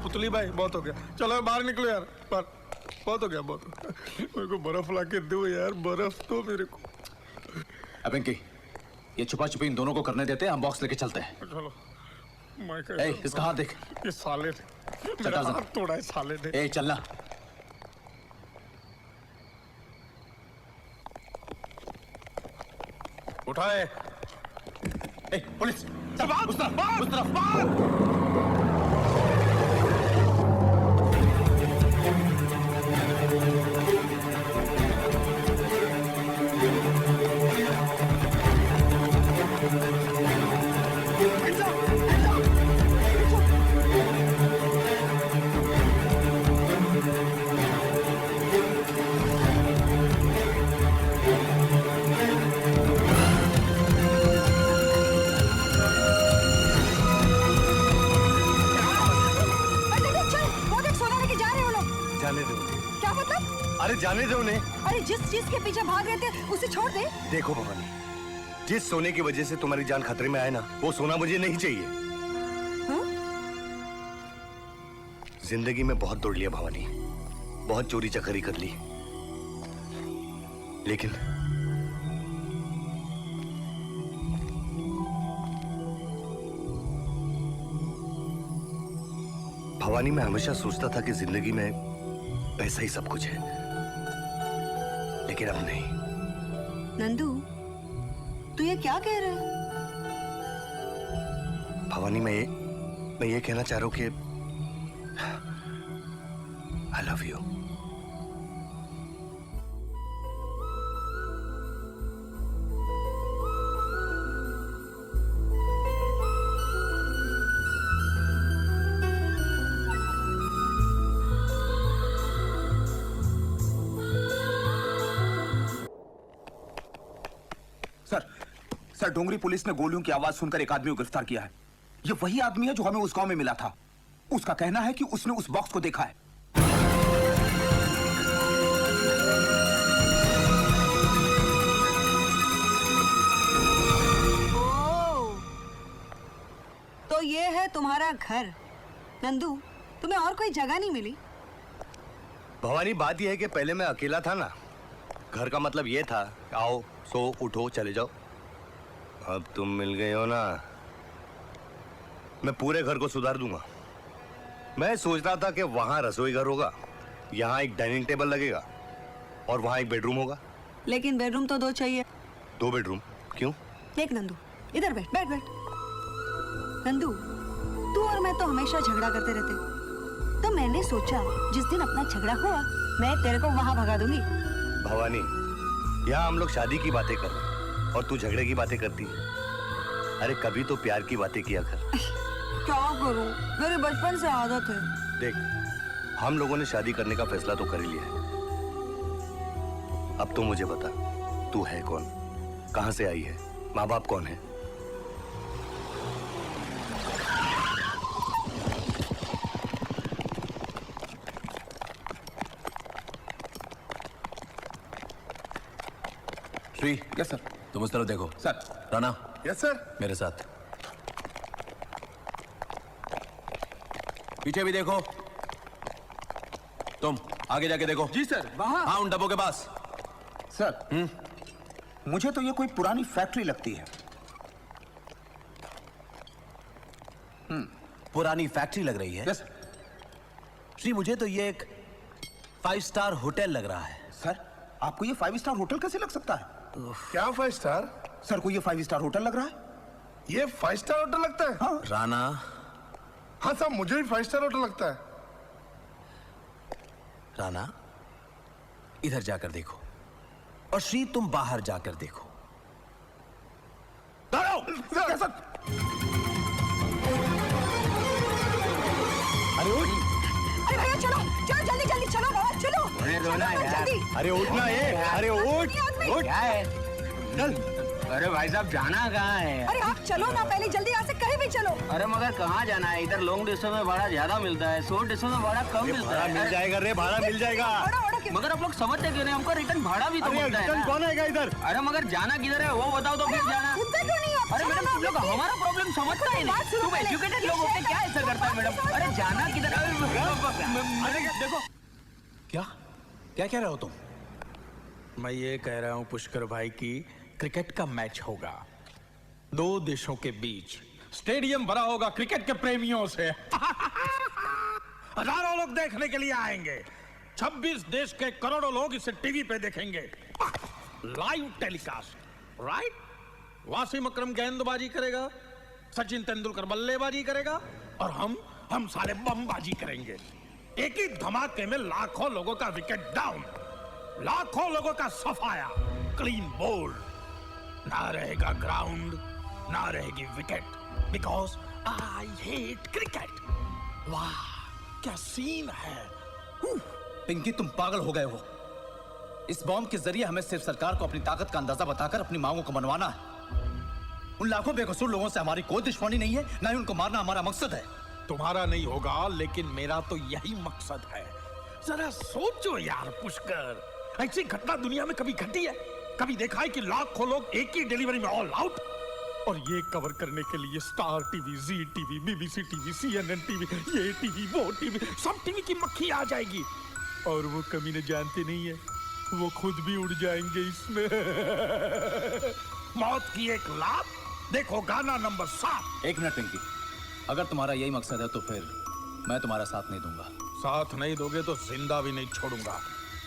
पुतली भाई, बहुत हो गया, चलो बाहर निकलो यार, बाहर। बहुत हो गया, बहुत हो गया। मेरे को बर्फ ला के दो यार, बर्फ तो मेरे को। पिंकी, ये छुपा छुपी इन दोनों को करने देते हैं, हम बॉक्स लेके चलते हैं। चलो। इसका हाथ देख। ये साले ने मेरा हाथ तोड़ा है, साले ने। ए चलना। उठाए। ए पुलिस, चल बाहर, उस तरफ, उस तरफ, बाहर। अरे जाने दो उन्हें। अरे जिस चीज के पीछे भाग रहे थे उसे छोड़ दे। देखो भवानी, जिस सोने की वजह से तुम्हारी जान खतरे में आए ना, वो सोना मुझे नहीं चाहिए। जिंदगी में बहुत दौड़ लिया भवानी, बहुत चोरी चकारी कर ली, लेकिन भवानी, मैं हमेशा सोचता था कि जिंदगी में पैसा ही सब कुछ है, लेकिन अब नहीं। नंदू, तू ये क्या कह रहा है? भवानी, मैं ये कहना चाह रहा हूं कि I love you. Sir, Dongri police ने गोलियों की आवाज सुनकर एक आदमी को गिरफ्तार किया है। ये वही आदमी है जो हमें उस गांव में मिला था। उसका कहना है कि उसने उस बॉक्स को देखा है। ओह, तो ये है तुम्हारा घर। नंदू, तुम्हें और कोई जगह नहीं मिली? भवानी, बात यह है कि पहले मैं अकेला था ना, घर का मतलब ये था आओ, सो, उठो, चले जाओ। अब तुम मिल गए हो ना, मैं पूरे घर को सुधार दूंगा। मैं सोच रहा था कि वहां रसोई घर होगा, यहाँ एक डाइनिंग टेबल लगेगा और वहां एक बेडरूम होगा। लेकिन बेडरूम तो 2 चाहिए। 2 बेडरूम? क्यों? देख नंदू, इधर बैठ बैठ बैठ। नंदू, तू और मैं तो हमेशा झगड़ा करते रहते, तो मैंने सोचा जिस दिन अपना झगड़ा हुआ मैं तेरे को वहां भगा दूंगी। भवानी, यहाँ हम लोग शादी की बातें कर रहे हैं और तू झगड़े की बातें करती है। अरे कभी तो प्यार की बातें किया कर। क्या करूं, मेरे बचपन से आदत है। देख, हम लोगों ने शादी करने का फैसला तो कर ही लिया है। अब तो मुझे बता, तू है कौन, कहां से आई है, माँ बाप कौन है? Shri, yes sir. तुम उस तरफ देखो। सर। राणा। Yes sir. मेरे साथ। पीछे भी देखो। तुम आगे जाके देखो। जी सर। वहां? हाँ, उन डब्बों के पास। सर, मुझे तो ये कोई पुरानी फैक्ट्री लगती है। पुरानी फैक्ट्री लग रही है? यस। श्री, मुझे तो ये एक 5 स्टार होटल लग रहा है। सर, आपको ये 5 स्टार होटल कैसे लग सकता है? क्या 5 स्टार? सर को ये 5 स्टार होटल लग रहा है? ये 5 स्टार होटल लगता है? हाँ। राणा। हाँ साहब, मुझे भी 5 स्टार होटल लगता है। राणा, इधर जाकर देखो, और श्री तुम बाहर जाकर देखो। सर। अरे उठ! अरे भैया चलो चलो, जल्दी जल्दी चलो बाबा, चलो। अरे उठना ये, अरे उठ उठ। क्या है? चल। अरे भाई साहब, जाना कहाँ है? अरे आप चलो ना, पहले जल्दी यहाँ से कहीं भी चलो। अरे मगर कहाँ जाना है? इधर लॉन्ग डिस्टेंस में भाड़ा ज्यादा मिलता है, शॉर्ट डिस्टेंस में भाड़ा कम मिलता है। मिल जाएगा रे, भाड़ा मिल जाएगा। मगर आप लोग समझते क्यों नहीं? हमको रिटर्न भाड़ा भी तो मिलता है ना। कौन आएगा इधर? अरे मगर जाना किधर है वो बताओ तो फिर जाना। अरे मैडम, तुम लोग हमारा प्रॉब्लम समझता ही नहीं। तुम एजुकेटेड लोग होते क्या ऐसा करता है मैडम? अरे जाना किधर? देखो। क्या क्या कह रहे हो तुम? मैं ये कह रहा हूं पुष्कर भाई की क्रिकेट का मैच होगा 2 देशों के बीच। स्टेडियम भरा होगा क्रिकेट के प्रेमियों से। हजारों लोग देखने के लिए आएंगे। 26 देश के करोड़ों लोग इसे टीवी पे देखेंगे। Live telecast, right? Wasim Akram गेंदबाजी करेगा, सचिन तेंदुलकर बल्लेबाजी करेगा, और हम सारे बमबाजी करेंगे। एक ही धमाके में लाखों लोगों का विकेट डाउन, लाखों लोगों का सफाया, क्लीन बोल्ड। ना रहेगा ग्राउंड, ना रहेगी wicket, because I hate cricket. वाह, क्या सीन है! पिंकी, तुम पागल हो गए हो। इस बॉम्ब के जरिए हमें सिर्फ सरकार को अपनी ताकत का अंदाजा बताकर अपनी मांगों को मनवाना है। उन लाखों बेकसूर लोगों से हमारी कोई दुश्मनी नहीं है, ना ही उनको मारना हमारा मकसद है। तुम्हारा नहीं होगा, लेकिन मेरा तो यही मकसद है। जरा सोचो यार पुष्कर, ऐसी घटना दुनिया में कभी घटी है? कभी देखा है कि लाखों लोग एक ही डिलीवरी में ऑल आउट? और ये कवर करने के लिए star TV, Zee TV, BBC TV, CNN TV, ये टीवी, वो टीवी, सब टीवी की मक्खी आ जाएगी। और वो कमीने जानते नहीं है, वो खुद भी उड़ जाएंगे इसमें। मौत की एक लात, देखो गाना नंबर 7। एक मिनट पिंकी, अगर तुम्हारा यही मकसद है तो फिर मैं तुम्हारा साथ नहीं दूंगा। साथ नहीं दोगे तो जिंदा भी नहीं छोड़ूंगा,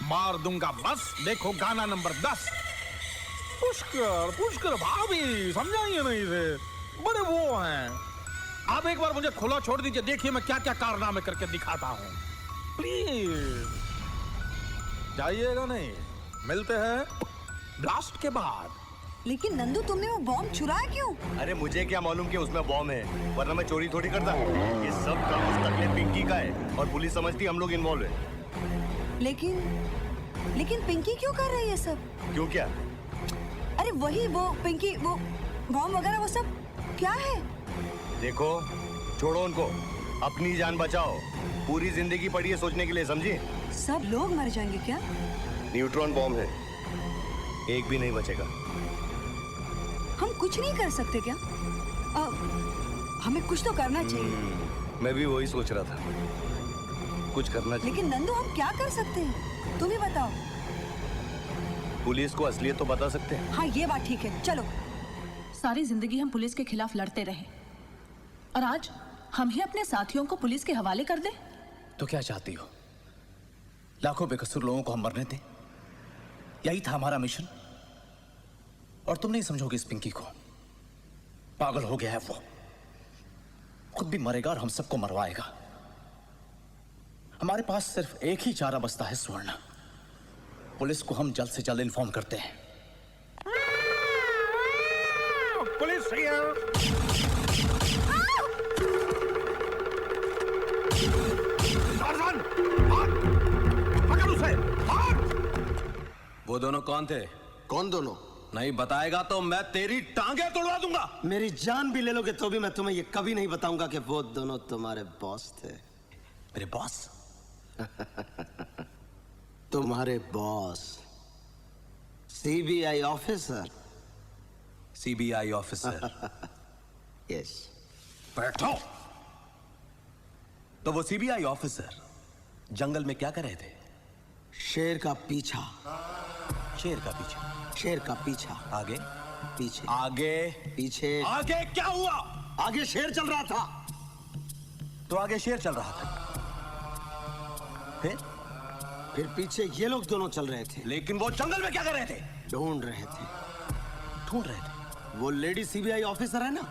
मार दूंगा बस। देखो गाना नंबर 10। पुष्कर, पुष्कर भाभी समझाइए नहीं थे, बड़े वो हैं। आप एक बार मुझे खुला छोड़ दीजिए, देखिए मैं क्या क्या कारनामे करके दिखाता हूँ। प्लीज जाइएगा नहीं, मिलते हैं ब्लास्ट के बाद। लेकिन नंदू, तुमने वो बॉम्ब चुराया क्यों? अरे मुझे क्या मालूम कि उसमें बॉम्ब है, वरना मैं चोरी थोड़ी करता। ये सब काम उस टकले पिंकी का है और पुलिस समझती हम लोग इन्वॉल्व है। लेकिन पिंकी क्यों कर रही है सब? क्यों क्या? अरे वही वो पिंकी, वो बॉम्ब वगैरह वो सब क्या है? देखो, छोड़ो उनको, अपनी जान बचाओ। पूरी जिंदगी पड़ी है सोचने के लिए, समझी? सब लोग मर जाएंगे क्या? न्यूट्रॉन बॉम्ब है, एक भी नहीं बचेगा। हम कुछ नहीं कर सकते क्या? हमें कुछ तो करना चाहिए। मैं भी वही सोच रहा था, कुछ करना चाहिए। लेकिन नंदू, हम क्या कर सकते हैं? तुम ही बताओ। पुलिस को असलियत तो बता सकते हैं। हाँ, ये बात ठीक है, चलो। सारी जिंदगी हम पुलिस के खिलाफ लड़ते रहे और आज हम ही अपने साथियों को पुलिस के हवाले कर दें? तो क्या चाहती हो? लाखों बेकसूर लोगों को हम मरने दें? यही था हमारा मिशन। और तुम नहीं समझोगे इस पिंकी को, पागल हो गया है वो, खुद भी मरेगा और हम सबको मरवाएगा। हमारे पास सिर्फ एक ही चारा बचता है, स्वर्ण। पुलिस को हम जल्द से जल्द इन्फॉर्म करते हैं। पुलिस पकड़ उसे, वो दोनों कौन थे? कौन दोनों? नहीं बताएगा तो मैं तेरी टांगे तोड़वा दूंगा। मेरी जान भी ले लोगे तो भी मैं तुम्हें ये कभी नहीं बताऊंगा कि वो दोनों तुम्हारे बॉस थे। मेरे बॉस? तुम्हारे boss, CBI officer. CBI officer? Yes. बैठो। तो वो सीबीआई ऑफिसर जंगल में क्या कर रहे थे? शेर का पीछा। शेर का पीछा? शेर का पीछा। आगे? पीछे। आगे? पीछे। आगे क्या हुआ? आगे शेर चल रहा था। तो आगे शेर चल रहा था, फिर पीछे ये लोग दोनों चल रहे थे। लेकिन वो जंगल में क्या कर रहे थे? ढूंढ रहे थे। ढूंढ रहे थे? वो लेडी सीबीआई ऑफिसर है ना,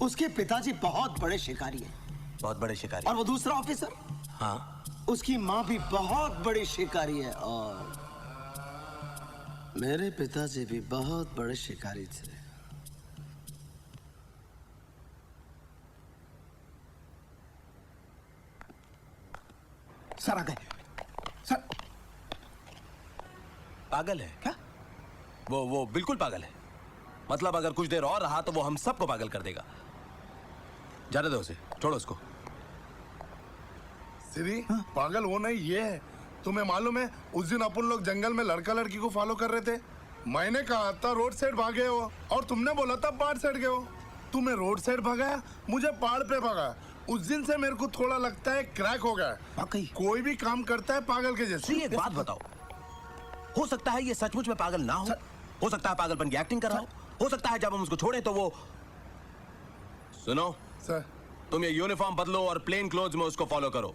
उसके पिताजी बहुत बड़े शिकारी हैं। बहुत बड़े शिकारी? और वो दूसरा ऑफिसर, हाँ, उसकी माँ भी बहुत बड़ी शिकारी है। और मेरे पिताजी भी बहुत बड़े शिकारी थे। सर आ गए। सर पागल है क्या? वो बिल्कुल पागल है। मतलब अगर कुछ देर और रहा तो वो हम सबको पागल कर देगा। जाने दो उसे, छोड़ो उसको। सीधी पागल वो नहीं, ये है। तुम्हें मालूम है उस दिन अपन लोग जंगल में लड़का लड़की को फॉलो कर रहे थे। मैंने कहा था रोड साइड भागे हो और तुमने बोला था पहाड़ साइड गए हो। तुम्हें रोड साइड भगाया, मुझे पहाड़ पे भगाया। उस दिन से मेरे को थोड़ा लगता है क्रैक हो गया। कोई भी काम करता है पागल के जैसे। एक बात बताओ, हो सकता है ये सचमुच में पागल ना हो सकता है पागलपन की एक्टिंग कर रहा हो सकता है जब हम उसको छोड़े तो वो। सुनो सर, तुम ये यूनिफॉर्म बदलो और प्लेन क्लोथ्स में उसको फॉलो करो।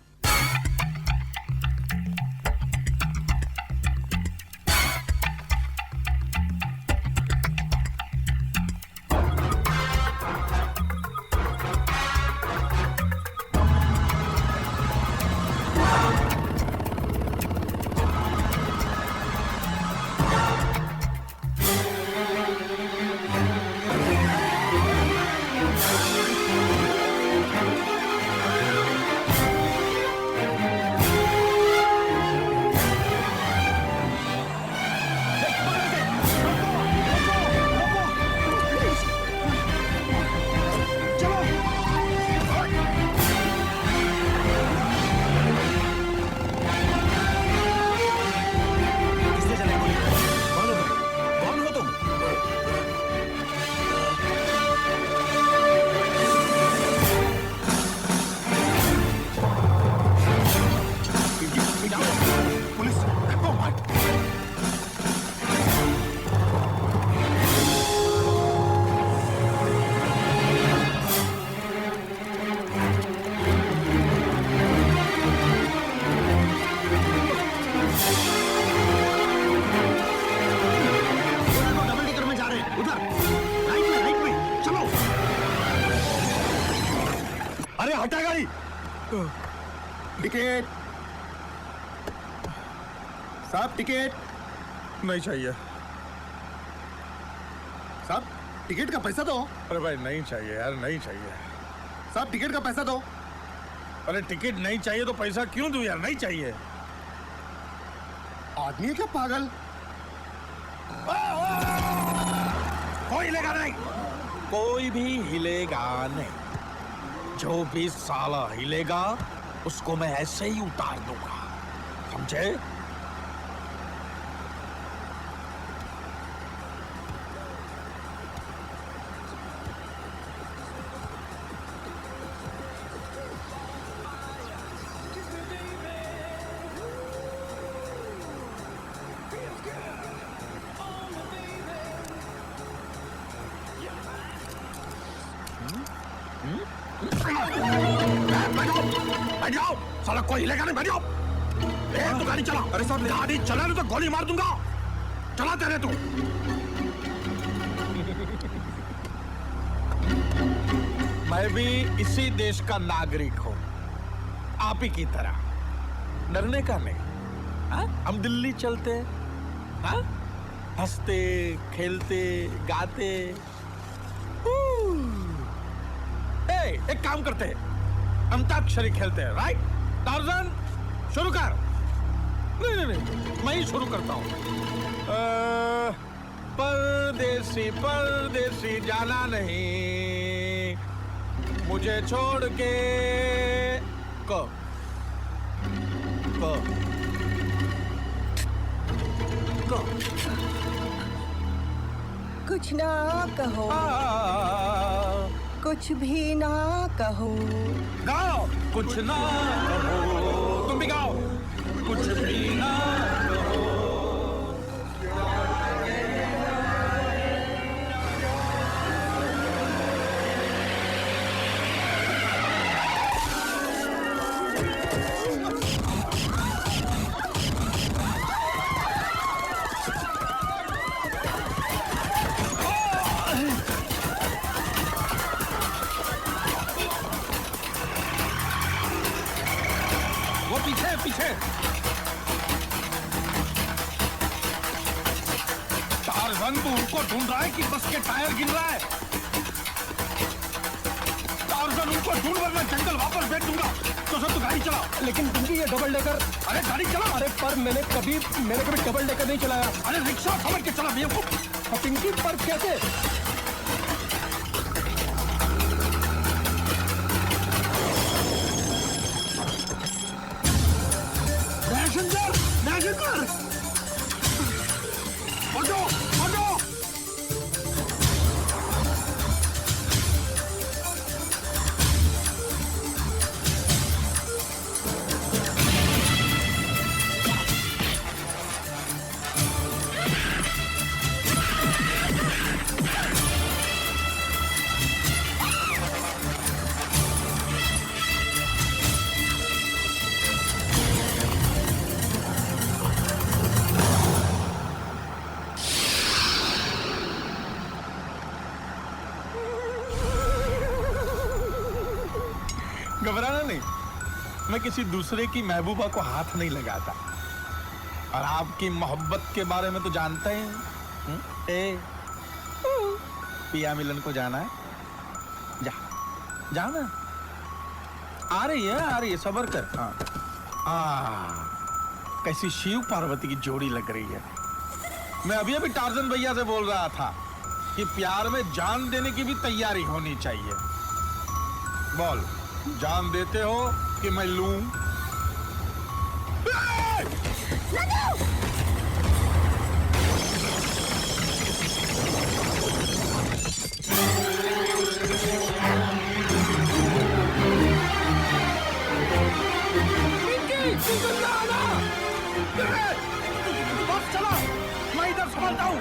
राइट में चलो। अरे हटा गाड़ी। टिकट साहब, टिकट नहीं चाहिए साहब, टिकट का पैसा दो। अरे भाई नहीं चाहिए यार, नहीं चाहिए साहब, टिकट का पैसा दो। अरे टिकट नहीं चाहिए तो पैसा क्यों दूं यार, नहीं चाहिए। आदमी है क्या पागल? कोई हिलेगा नहीं, कोई भी हिलेगा नहीं। जो भी साला हिलेगा उसको मैं ऐसे ही उतार दूंगा, समझे? बैठ जाओ, साला कोई हिलेगा नहीं, बैठ जाओ। तू गाड़ी चला। अरे साहब गाड़ी चला नहीं तो गोली मार दूंगा। चला तेरे तू। मैं भी इसी देश का नागरिक हूँ, आप ही की तरह। डरने का नहीं। हाँ? हम दिल्ली चलते, हाँ? हंसते खेलते गाते। एक काम करते हैं, अंताक्षरी खेलते हैं, राइट? टार्जन शुरू कर। नहीं, मैं ही शुरू करता हूँ। परदेसी परदेसी जाना नहीं मुझे छोड़ के। को कुछ ना कहो, कुछ भी ना कहो। गाओ कुछ ना कहो, तुम भी गाओ कुछ भी ना कहो। पीछे टार्जन तू उनको ढूंढ रहा है कि बस के टायर गिर रहा है? टार्जन उनको ढूंढ, वरना जंगल वापस भेज दूंगा। तो सब तू गाड़ी चला। लेकिन पिंकी ये डबल डेकर। अरे गाड़ी चला। अरे पर मैंने कभी डबल डेकर नहीं चलाया। अरे रिक्शा समझ के चला बेवकूफ। पिंकी पर कैसे? घबराना नहीं, मैं किसी दूसरे की महबूबा को हाथ नहीं लगाता। और आपकी मोहब्बत के बारे में तो जानते हैं। पिया मिलन को जाना है, जाना। आ रही है, सबर कर। कैसी शिव पार्वती की जोड़ी लग रही है। मैं अभी टार्जन भैया से बोल रहा था कि प्यार में जान देने की भी तैयारी होनी चाहिए। बोल, जान देते हो कि मैं लूं? बस चला, मैं इधर संभालता हूं।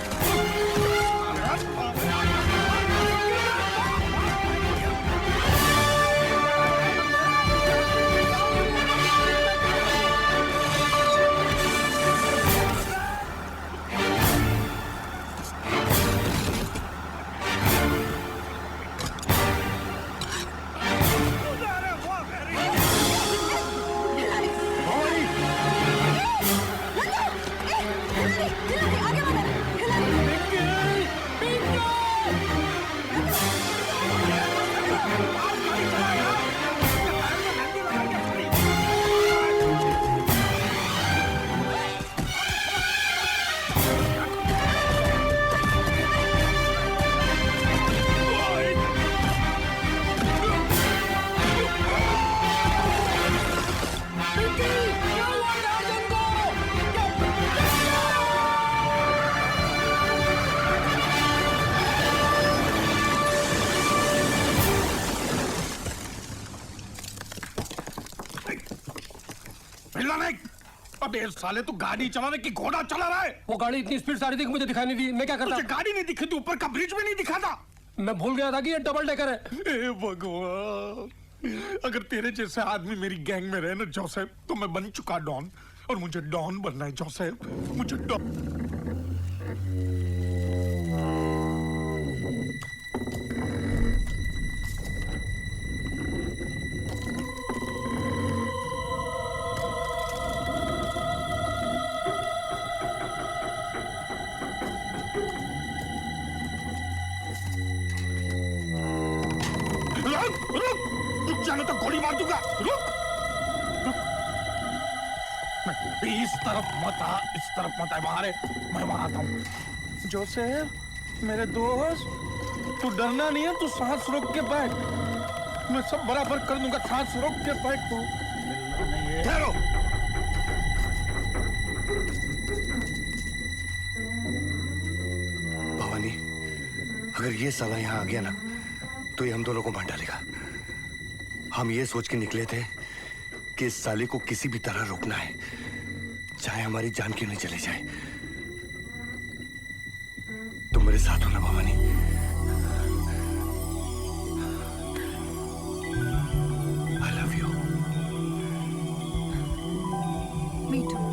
नहीं। अबे साले तू गाड़ी चलाने की घोड़ा चला रहा है। वो गाड़ी इतनी स्पीड से आ रही थी कि मुझे दिखाई नहीं दी। मैं क्या करता? तुझे गाड़ी नहीं दिखी थी, ऊपर का ब्रिज भी नहीं दिखा था। मैं भूल गया था कि ये डबल डेकर है। ए भगवान, अगर तेरे जैसे आदमी मेरी गैंग में रहे ना जोसेफ, तो मैं बन चुका डॉन, और मुझे डॉन बनना है जोसेफ, मुझे डॉन। रुक जाने तो गोली मार दूंगा। रुक। इस तरफ मत आ, इस तरफ मत आ, वहां मैं वहां आता हूँ। जोसेफ मेरे दोस्त, तू डरना नहीं है, तू सांस रोक के बैठ, मैं सब बराबर कर दूंगा। सांस रोक के बैठ तू। ठहरो। भवानी, अगर ये साला यहाँ आ गया ना तो ये हम दोनों को मार डालेगा। हम ये सोच के निकले थे कि इस साले को किसी भी तरह रोकना है, चाहे हमारी जान क्यों नहीं चली जाए। तुम मेरे साथ हो ना Bhavani? I love you. Me too.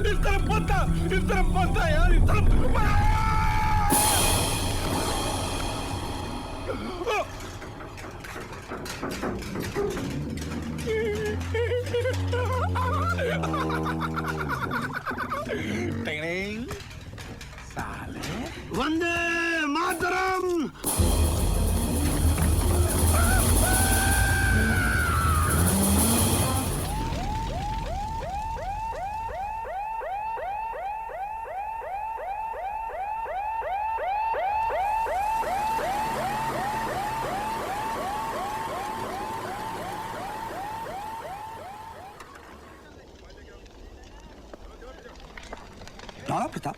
इस तरफ मत आ यार, इस तरफ। साले वंदे मातरम। राणा प्रताप,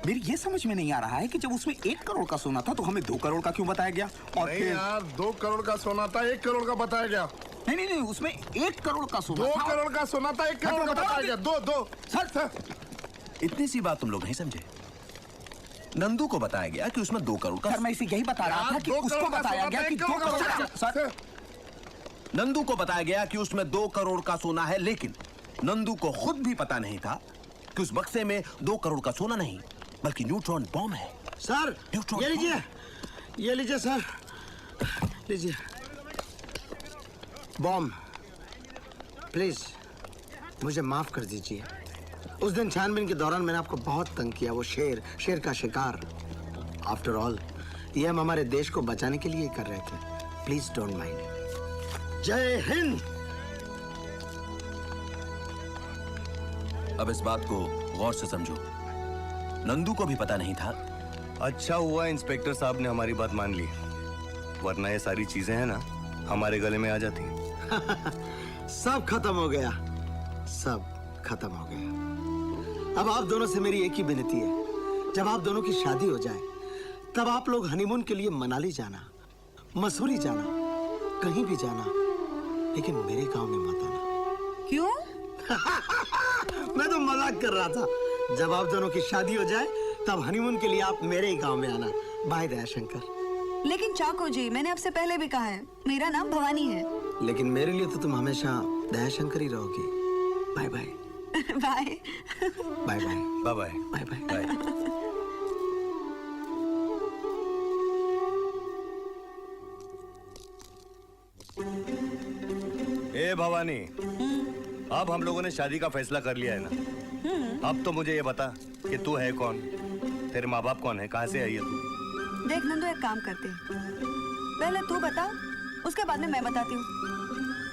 मेरी ये समझ में नहीं आ रहा है कि जब उसमें 1 करोड़ का सोना था तो हमें 2 करोड़ का क्यों बताया गया? और नहीं यार, 2 करोड़ का सोना था, 1 करोड़ का बताया गया। नहीं, उसमें 1 करोड़ का सोना 2 था। करोड़ का सोना था, 1 करोड़ का बताया गया। दो सर, इतनी सी बात तुम लोग नहीं समझे। नंदू को बताया गया कि उसमें 2 करोड़ का। सर, मैं इसे यही बता रहा था कि उसको बताया गया कि 2 करोड़। सर, नंदू को बताया गया कि उसमें 2 करोड़ का सोना है, लेकिन नंदू को खुद भी पता नहीं था कि उस बक्से में 2 करोड़ का सोना नहीं बल्कि न्यूट्रॉन बॉम्ब है। सर, ये लीजिए, ये लीजिए सर, लीजिए बॉम्ब। प्लीज मुझे माफ कर दीजिए। उस दिन छानबीन के दौरान मैंने आपको बहुत तंग किया। वो शेर का शिकार। आफ्टर ऑल ये हम हमारे देश को बचाने के लिए कर रहे थे। Please don't mind. जय हिंद। अब इस बात को गौर से समझो, नंदू को भी पता नहीं था। अच्छा हुआ इंस्पेक्टर साहब ने हमारी बात मान ली, वरना ये सारी चीजें हैं ना हमारे गले में आ जाती। सब खत्म हो गया, सब खत्म हो गया। अब आप दोनों से मेरी एक ही विनती है, जब आप दोनों की शादी हो जाए तब आप लोग हनीमून के लिए मनाली जाना, मसूरी जाना, कहीं भी जाना, लेकिन मेरे गांव में मत आना। क्यों? मैं तो मजाक कर रहा था। जब आप दोनों की शादी हो जाए तब हनीमून के लिए आप मेरे ही गांव में आना। बाय दयाशंकर। लेकिन चाको जी, मैंने आपसे पहले भी कहा है, मेरा नाम भवानी है। लेकिन मेरे लिए तो तुम हमेशा दयाशंकर ही रहोगी। Bye bye. Bye bye bye bye bye bye bye. ए भवानी, अब हम लोगों ने शादी का फैसला कर लिया है ना। अब तो मुझे ये बता कि तू है कौन, तेरे माँ बाप कौन है, कहाँ से आई है तू? देख नंदू, एक काम करते हैं, पहले तू बता, उसके बाद में मैं बताती हूँ।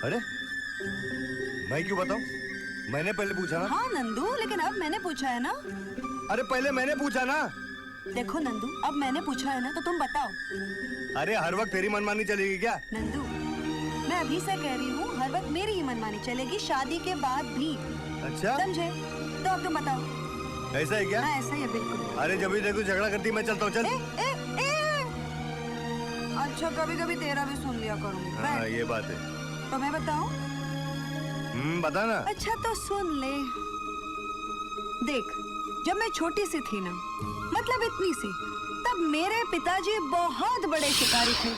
अरे मैं क्यों बताऊं? मैंने पहले पूछा ना। हाँ नंदू, लेकिन अब मैंने पूछा है ना। अरे पहले मैंने पूछा ना। देखो नंदू, अब मैंने पूछा है ना, तो तुम बताओ। अरे हर वक्त तेरी मनमानी चलेगी क्या? नंदू, मैं अभी से कह रही हूँ, हर वक्त मेरी ही मनमानी चलेगी शादी के बाद भी। अच्छा समझे? तो अब तुम बताओ। ऐसा है क्या? हाँ ऐसा ही है बिल्कुल। अरे जब भी देखो झगड़ा करती मैं चलता हूँ, चल। अच्छा कभी कभी तेरा भी सुन लिया करूँगी। हाँ ये बात है। तो मैं बताऊँ? बता ना। अच्छा तो सुन ले। देख, जब मैं छोटी सी थी ना, मतलब इतनी सी, तब मेरे पिताजी बहुत बड़े शिकारी थे।